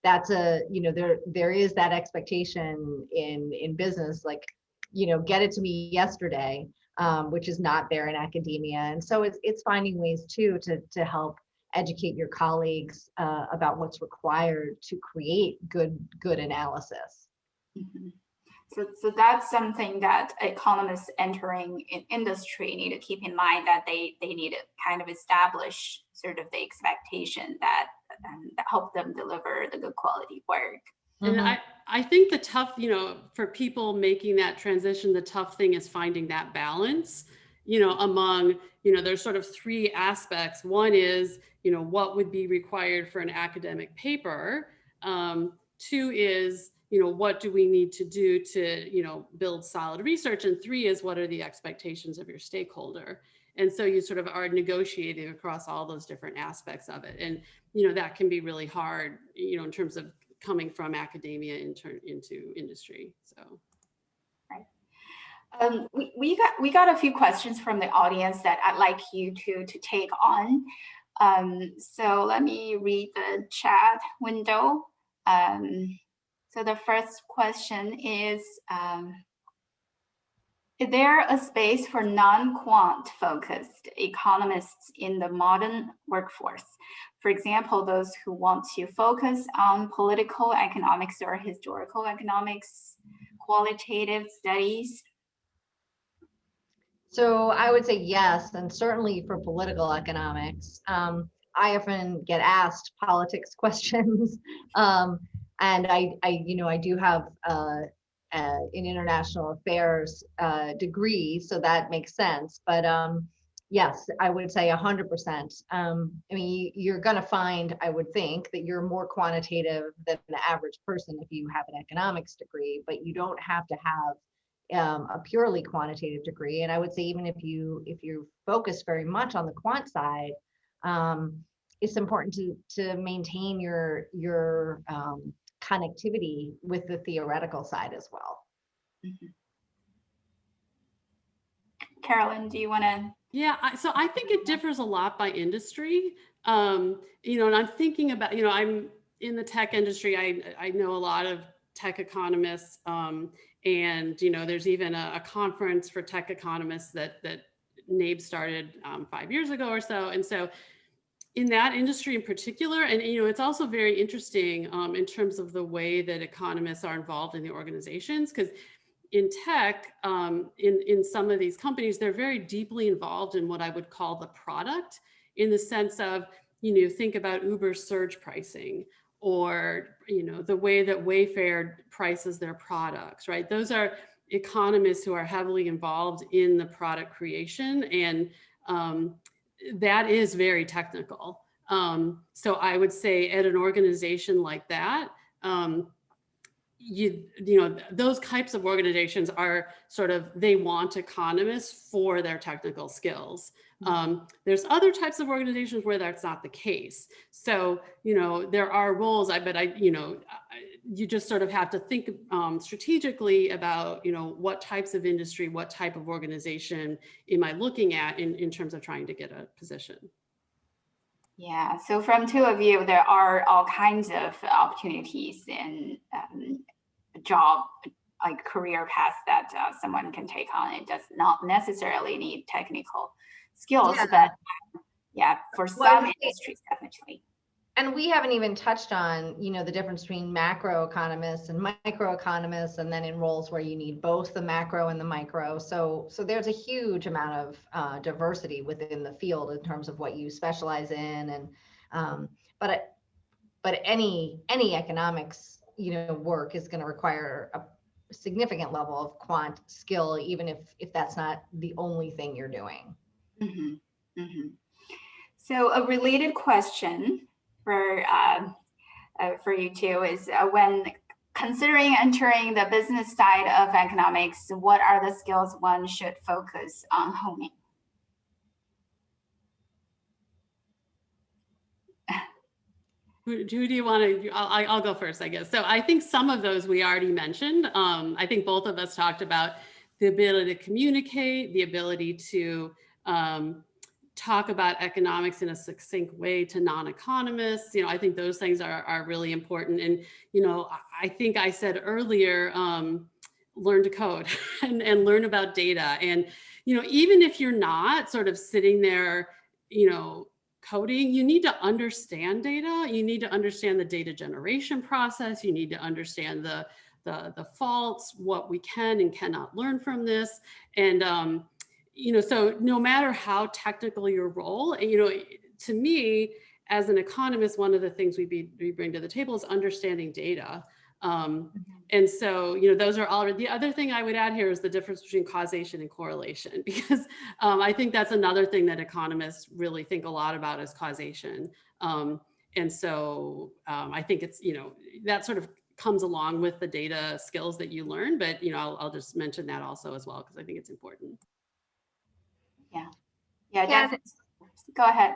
that's there is that expectation in business, like, get it to me yesterday, which is not there in academia. And so it's finding ways too to help educate your colleagues about what's required to create good analysis. Mm-hmm. So that's something that economists entering in industry need to keep in mind, that they need to kind of establish sort of the expectation that help them deliver the good quality work. And I think the tough, for people making that transition, the tough thing is finding that balance, among, there's sort of three aspects. One is, what would be required for an academic paper? Two is, what do we need to do to, build solid research? And three is, what are the expectations of your stakeholder? And so you sort of are negotiating across all those different aspects of it. And, that can be really hard, in terms of coming from academia into industry. So, right. We got a few questions from the audience that I'd like you to take on. So let me read the chat window. So the first question is, Is there a space for non-quant focused economists in the modern workforce? For example, those who want to focus on political economics or historical economics, qualitative studies? So I would say yes, and certainly for political economics. I often get asked politics questions, and I do have an international affairs degree, so that makes sense. But yes, I would say 100%. I mean, you're going to find, I would think, that you're more quantitative than the average person if you have an economics degree, but you don't have to have a purely quantitative degree. And I would say even if you focus very much on the quant side, it's important to maintain your connectivity with the theoretical side as well. Mm-hmm. Carolyn, do you want to? Yeah, so I think it differs a lot by industry. And I'm thinking about, I'm in the tech industry. I know a lot of tech economists, and there's even a conference for tech economists that NABE started 5 years ago or so. And so in that industry in particular, and it's also very interesting in terms of the way that economists are involved in the organizations, because in tech, in some of these companies, they're very deeply involved in what I would call the product, in the sense of, think about Uber surge pricing, or the way that Wayfair prices their products, right? Those are economists who are heavily involved in the product creation, and that is very technical. So I would say at an organization like that, those types of organizations are sort of, they want economists for their technical skills. There's other types of organizations where that's not the case. So, there are roles, you just sort of have to think strategically about, what types of industry, what type of organization am I looking at in terms of trying to get a position. Yeah, so from two of you, there are all kinds of opportunities in job, like career paths that someone can take on. It does not necessarily need technical skills, but yeah, for some industries, definitely. And we haven't even touched on, the difference between macroeconomists and microeconomists, and then in roles where you need both the macro and the micro. So there's a huge amount of diversity within the field in terms of what you specialize in, and but any economics work is going to require a significant level of quant skill, even if that's not the only thing you're doing. Mm-hmm. Mm-hmm. So a related question for you two is, when considering entering the business side of economics, what are the skills one should focus on honing? Who do you want to? I'll go first, I guess. So I think some of those we already mentioned. I think both of us talked about the ability to communicate, the ability to talk about economics in a succinct way to non-economists. I think those things are really important. And, I think I said earlier, learn to code and learn about data. And, even if you're not sort of sitting there, coding, you need to understand data. You need to understand the data generation process. You need to understand the faults, what we can and cannot learn from this. And, so no matter how technical your role, to me, as an economist, one of the things we bring to the table is understanding data. And so, those are all. The other thing I would add here is the difference between causation and correlation, because I think that's another thing that economists really think a lot about is causation. And so I think it's, that sort of comes along with the data skills that you learn, but, I'll just mention that also as well, because I think it's important. Yeah, definitely. Go ahead.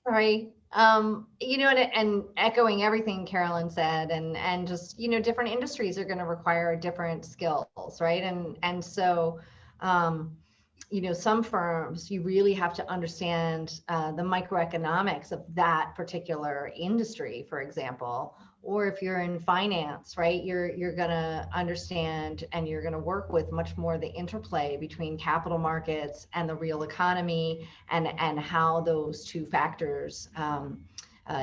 Sorry. And echoing everything Carolyn said, and just, different industries are going to require different skills, right? And so, some firms, you really have to understand the microeconomics of that particular industry, for example, Or if you're in finance, right, you're gonna understand and you're gonna work with much more the interplay between capital markets and the real economy, and how those two factors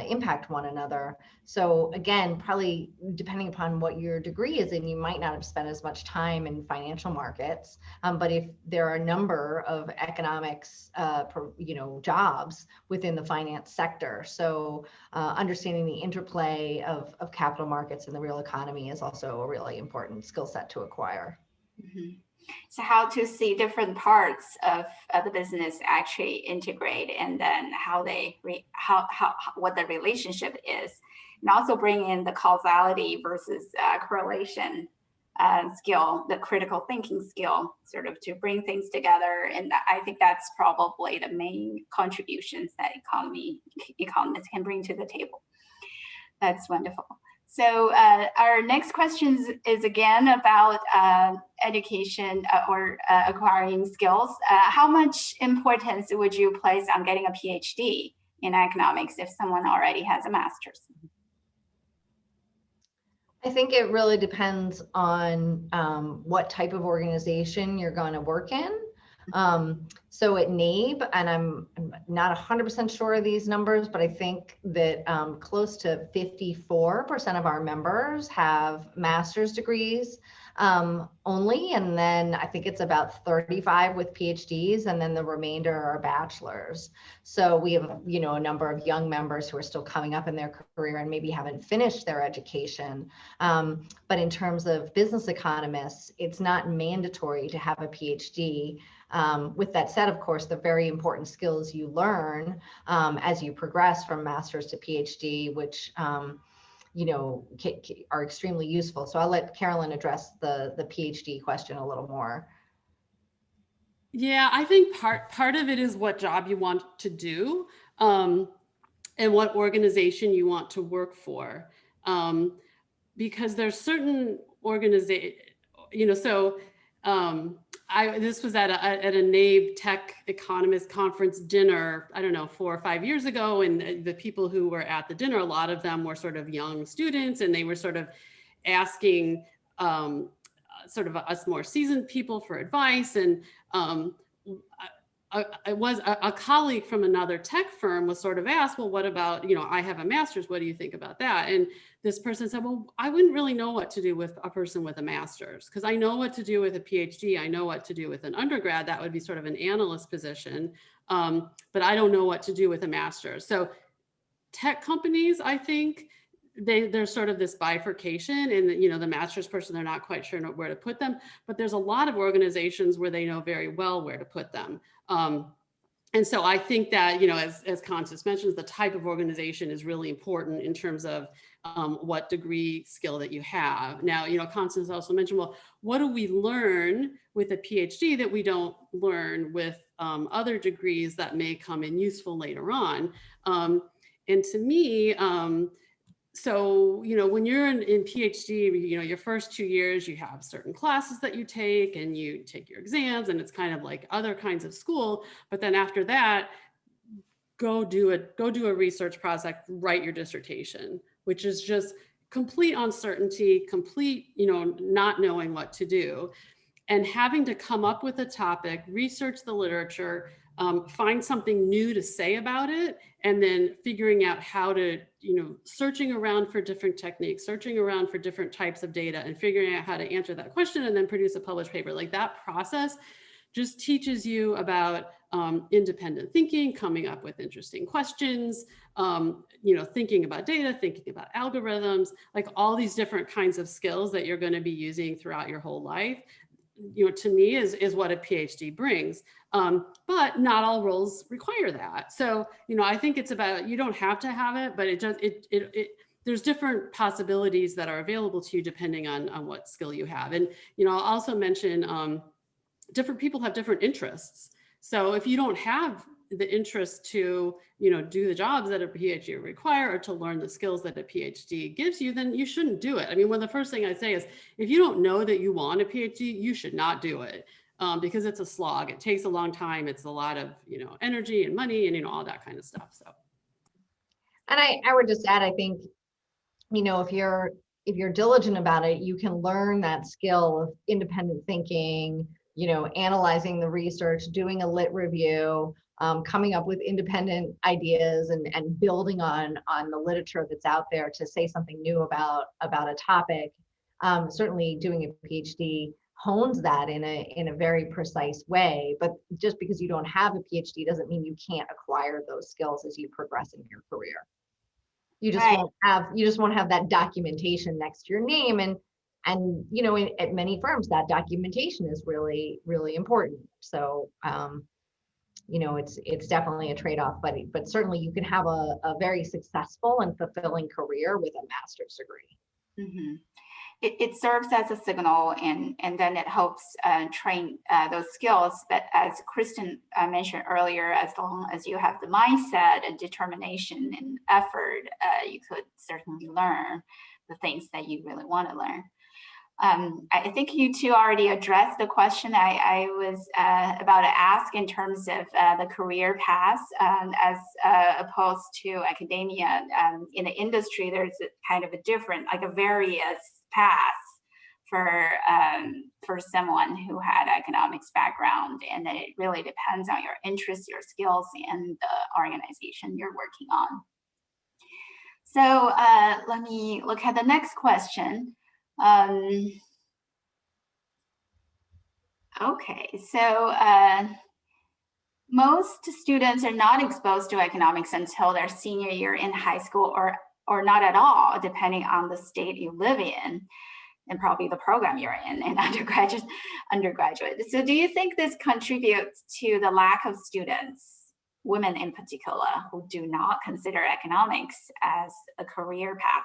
impact one another. So again, probably depending upon what your degree is in, you might not have spent as much time in financial markets. But if there are a number of economics, jobs within the finance sector, so understanding the interplay of capital markets and the real economy is also a really important skill set to acquire. Mhm. So how to see different parts of the business actually integrate, and then how they what the relationship is, and also bring in the causality versus correlation skill, the critical thinking skill, sort of to bring things together. And I think that's probably the main contributions that economists can bring to the table. That's wonderful. So our next question is again about education or acquiring skills. How much importance would you place on getting a PhD in economics if someone already has a master's? I think it really depends on what type of organization you're going to work in. So at NABE, and I'm not 100% sure of these numbers, but I think that close to 54% of our members have master's degrees only. And then I think it's about 35 with PhDs, and then the remainder are bachelors. So we have, a number of young members who are still coming up in their career and maybe haven't finished their education. But in terms of business economists, it's not mandatory to have a PhD. With that said, of course, the very important skills you learn as you progress from master's to PhD, which are extremely useful. So I'll let Carolyn address the PhD question a little more. Yeah, I think part of it is what job you want to do, and what organization you want to work for, because there's certain organization, this was at a NABE Tech Economist Conference dinner, I don't know, 4 or 5 years ago. And the people who were at the dinner, a lot of them were sort of young students, and they were sort of asking sort of us more seasoned people for advice. And a colleague from another tech firm was sort of asked, well, what about, I have a master's, what do you think about that? And this person said, well, I wouldn't really know what to do with a person with a master's, because I know what to do with a PhD. I know what to do with an undergrad. That would be sort of an analyst position. But I don't know what to do with a master's. So tech companies, I think, there's sort of this bifurcation, and the master's person, they're not quite sure where to put them, but there's a lot of organizations where they know very well where to put them. And so I think that, as Constance mentions, the type of organization is really important in terms of what degree skill that you have. Now, Constance also mentioned, well, what do we learn with a PhD that we don't learn with other degrees that may come in useful later on? And to me, so, when you're in PhD, your first 2 years, you have certain classes that you take, and you take your exams, and it's kind of like other kinds of school. But then after that, go do a research project, write your dissertation, which is just complete uncertainty, complete, not knowing what to do, and having to come up with a topic, research the literature, find something new to say about it, and then figuring out how to, searching around for different techniques, searching around for different types of data, and figuring out how to answer that question, and then produce a published paper. Like, that process just teaches you about independent thinking, coming up with interesting questions, thinking about data, thinking about algorithms, like all these different kinds of skills that you're going to be using throughout your whole life. To me is what a PhD brings. But not all roles require that. So, I think it's about, you don't have to have it, but there's different possibilities that are available to you depending on what skill you have. And, I'll also mention different people have different interests. So if you don't have the interest to, do the jobs that a PhD require, or to learn the skills that a PhD gives you, then you shouldn't do it. I mean, the first thing I say is, if you don't know that you want a PhD, you should not do it, because it's a slog. It takes a long time. It's a lot of, energy and money and, all that kind of stuff. So. And I would just add, I think you know, if you're diligent about it, you can learn that skill of independent thinking, you know, analyzing the research, doing a lit review, coming up with independent ideas and building on the literature that's out there to say something new about a topic. Certainly doing a PhD hones that in a very precise way, but just because you don't have a PhD doesn't mean you can't acquire those skills as you progress in your career. You just Right. won't have that documentation next to your name, and you know, at many firms that documentation is really important. So you know, it's definitely a trade-off, but certainly you can have a very successful and fulfilling career with a master's degree. Mhm. It serves as a signal, and then it helps train those skills. But as Kristen mentioned earlier, as long as you have the mindset and determination and effort, you could certainly learn the things that you really want to learn. I think you two already addressed the question I was about to ask in terms of the career paths as opposed to academia. In the industry, there's a kind of a different, like a various paths for someone who had economics background, and it really depends on your interests, your skills, and the organization you're working on. So let me look at the next question. Okay, so most students are not exposed to economics until their senior year in high school, or not at all, depending on the state you live in and probably the program you're in undergraduate. So do you think this contributes to the lack of students, women in particular, who do not consider economics as a career path?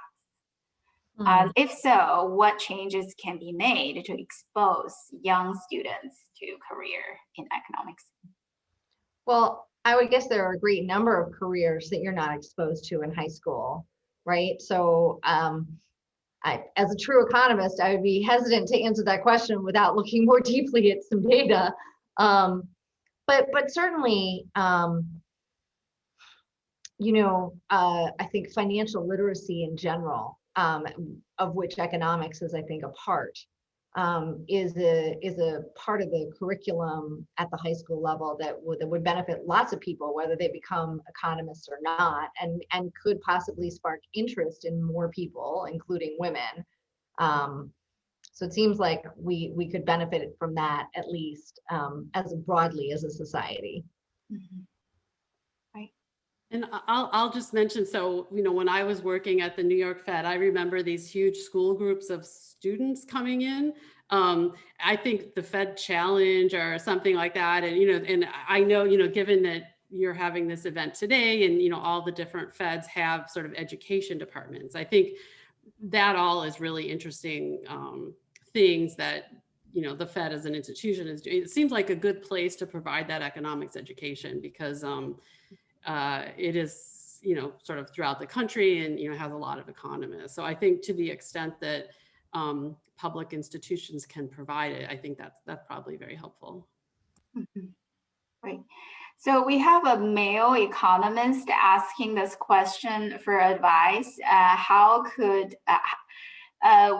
If so, what changes can be made to expose young students to career in economics? Well, I would guess there are a great number of careers that you're not exposed to in high school, right? So as a true economist, I would be hesitant to answer that question without looking more deeply at some data. But certainly, you know, I think financial literacy in general, of which economics is, I think, a part, is a part of the curriculum at the high school level that would benefit lots of people, whether they become economists or not, and could possibly spark interest in more people, including women. So it seems like we could benefit from that, at least as broadly as a society. Mm-hmm. And I'll just mention, so, you know, when I was working at the New York Fed, I remember these huge school groups of students coming in. I think the Fed Challenge or something like that. And, you know, and I know, you know, given that you're having this event today and, you know, all the different Feds have sort of education departments, I think that all is really interesting things that, you know, the Fed as an institution is doing. It seems like a good place to provide that economics education because it is, you know, sort of throughout the country and, you know, has a lot of economists. So I think to the extent that public institutions can provide it, I think that's probably very helpful. Mm-hmm. Right. So we have a male economist asking this question for advice.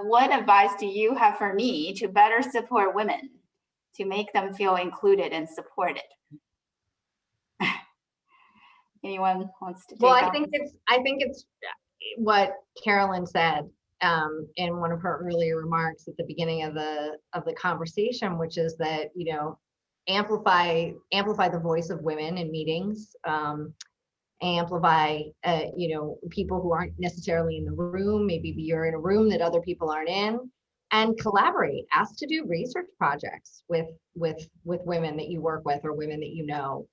What advice do you have for me to better support women, to make them feel included and supported? Anyone wants to take Well, that? I think it's what Carolyn said in one of her earlier remarks at the beginning of the conversation, which is that, you know, amplify the voice of women in meetings, amplify you know, people who aren't necessarily in the room. Maybe you're in a room that other people aren't in, and collaborate. Ask to do research projects with women that you work with or women that you know.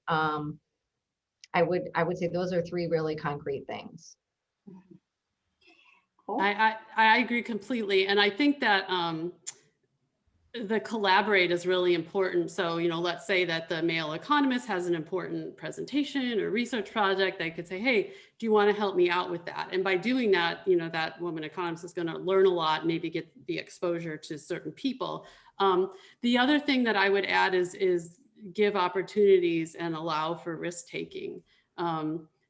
I would say those are three really concrete things. Cool. I agree completely. And I think that the collaborate is really important. So, you know, let's say that the male economist has an important presentation or research project. They could say, hey, do you want to help me out with that? And by doing that, you know, that woman economist is going to learn a lot, maybe get the exposure to certain people. The other thing that I would add is give opportunities and allow for risk taking.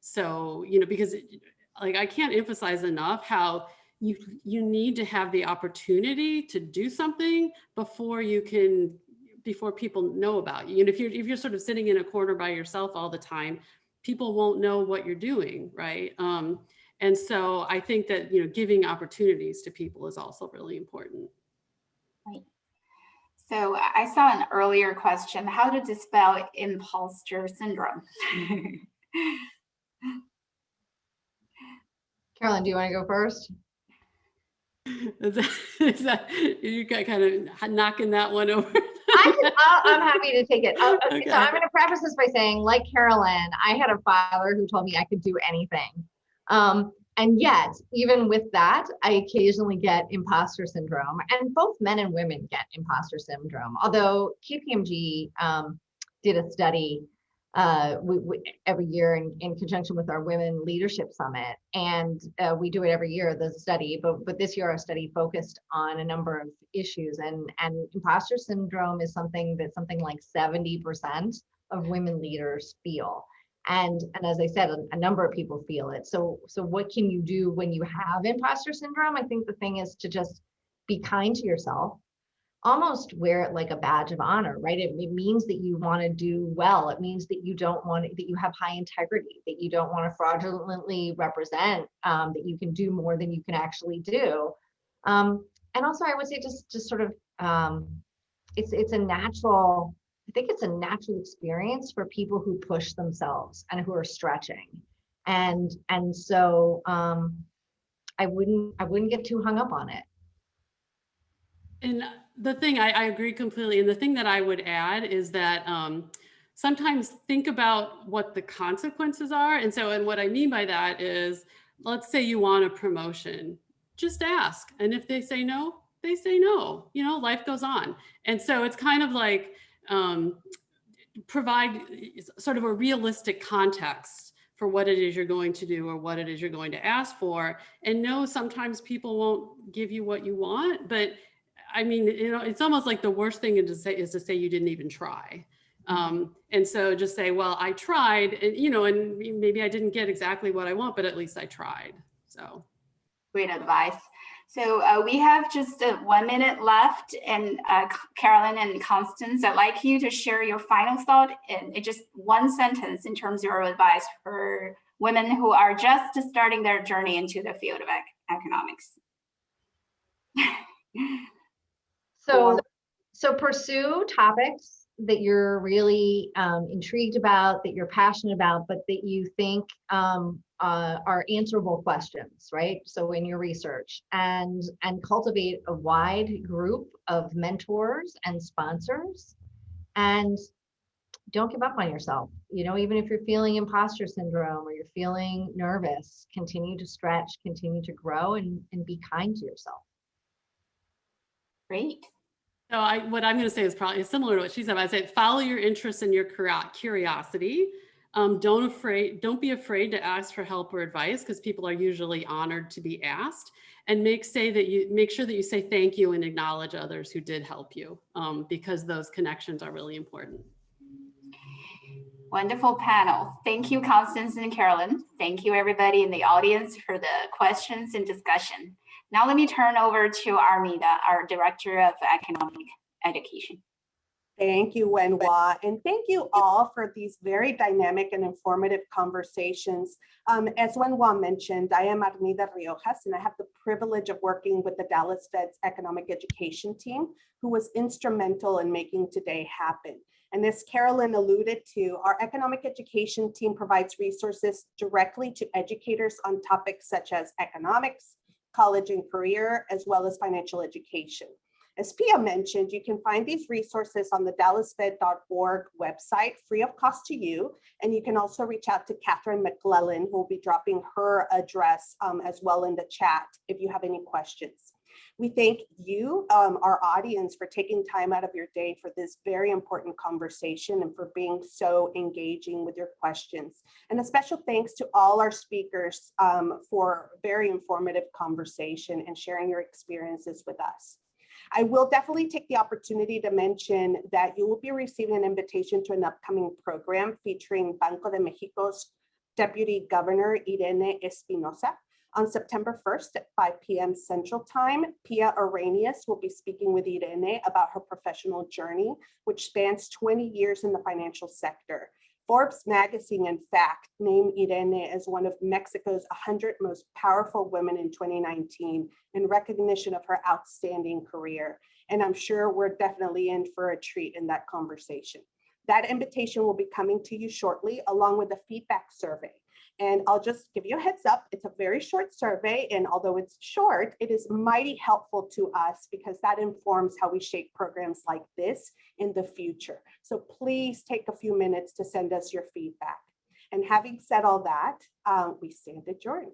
So, you know, because like I can't emphasize enough how you need to have the opportunity to do something before people know about you. And if you're sort of sitting in a corner by yourself all the time, people won't know what you're doing, right? And so I think that, giving opportunities to people is also really important. Right. So I saw an earlier question, how to dispel imposter syndrome? Carolyn, do you want to go first? Is that you got kind of knocking that one over? I'm happy to take it. Okay. So I'm going to preface this by saying, like Carolyn, I had a filer who told me I could do anything. And yet, even with that, I occasionally get imposter syndrome, and both men and women get imposter syndrome. Although KPMG did a study every year in conjunction with our Women Leadership Summit, and we do it every year, the study, but this year our study focused on a number of issues, and imposter syndrome is something like 70% of women leaders feel. And as I said, a number of people feel it. So what can you do when you have imposter syndrome? I think the thing is to just be kind to yourself, almost wear it like a badge of honor, right? It means that you want to do well. It means that you don't want that you have high integrity, that you don't want to fraudulently represent, that you can do more than you can actually do. And also I would say just sort of, it's a natural, I think it's a natural experience for people who push themselves and who are stretching. And so I wouldn't get too hung up on it. And the thing, I agree completely. And the thing that I would add is that sometimes think about what the consequences are. And what I mean by that is, let's say you want a promotion, just ask. And if they say no, they say no. Life goes on. And so it's kind of like, provide sort of a realistic context for what it is you're going to do or what it is you're going to ask for. And no, sometimes people won't give you what you want, but I mean, it's almost like the worst thing is to say you didn't even try. And so just say, well, I tried, and and maybe I didn't get exactly what I want, but at least I tried. So great advice. So we have just 1 minute left, and Carolyn and Constance, I'd like you to share your final thought in just one sentence in terms of your advice for women who are just starting their journey into the field of economics. So pursue topics that you're really intrigued about, that you're passionate about, but that you think are answerable questions, right? So in your research, and cultivate a wide group of mentors and sponsors, and don't give up on yourself. Even if you're feeling imposter syndrome or you're feeling nervous, continue to stretch, continue to grow, and be kind to yourself. Great. So what I'm going to say is probably similar to what she said. I said, follow your interests and your curiosity. Don't be afraid to ask for help or advice, because people are usually honored to be asked. And make sure that you say thank you and acknowledge others who did help you, because those connections are really important. Wonderful panel. Thank you, Constance and Carolyn. Thank you, everybody in the audience, for the questions and discussion. Now let me turn over to Armida, our Director of Economic Education. Thank you, Wenhua, and thank you all for these very dynamic and informative conversations. As Wenhua mentioned, I am Armida Riojas, and I have the privilege of working with the Dallas Fed's economic education team, who was instrumental in making today happen. And as Carolyn alluded to, our economic education team provides resources directly to educators on topics such as economics, college and career, as well as financial education. As Pia mentioned, you can find these resources on the dallasfed.org website, free of cost to you. And you can also reach out to Catherine McClellan, who will be dropping her address as well in the chat if you have any questions. We thank you, our audience, for taking time out of your day for this very important conversation and for being so engaging with your questions. And a special thanks to all our speakers for very informative conversation and sharing your experiences with us. I will definitely take the opportunity to mention that you will be receiving an invitation to an upcoming program featuring Banco de Mexico's Deputy Governor Irene Espinosa. On September 1st at 5 p.m. Central Time, Pia Arrhenius will be speaking with Irene about her professional journey, which spans 20 years in the financial sector. Forbes magazine, in fact, named Irene as one of Mexico's 100 most powerful women in 2019 in recognition of her outstanding career. And I'm sure we're definitely in for a treat in that conversation. That invitation will be coming to you shortly, along with a feedback survey. And I'll just give you a heads up, it's a very short survey, and although it's short, it is mighty helpful to us because that informs how we shape programs like this in the future. So please take a few minutes to send us your feedback. And having said all that, we stand adjourned.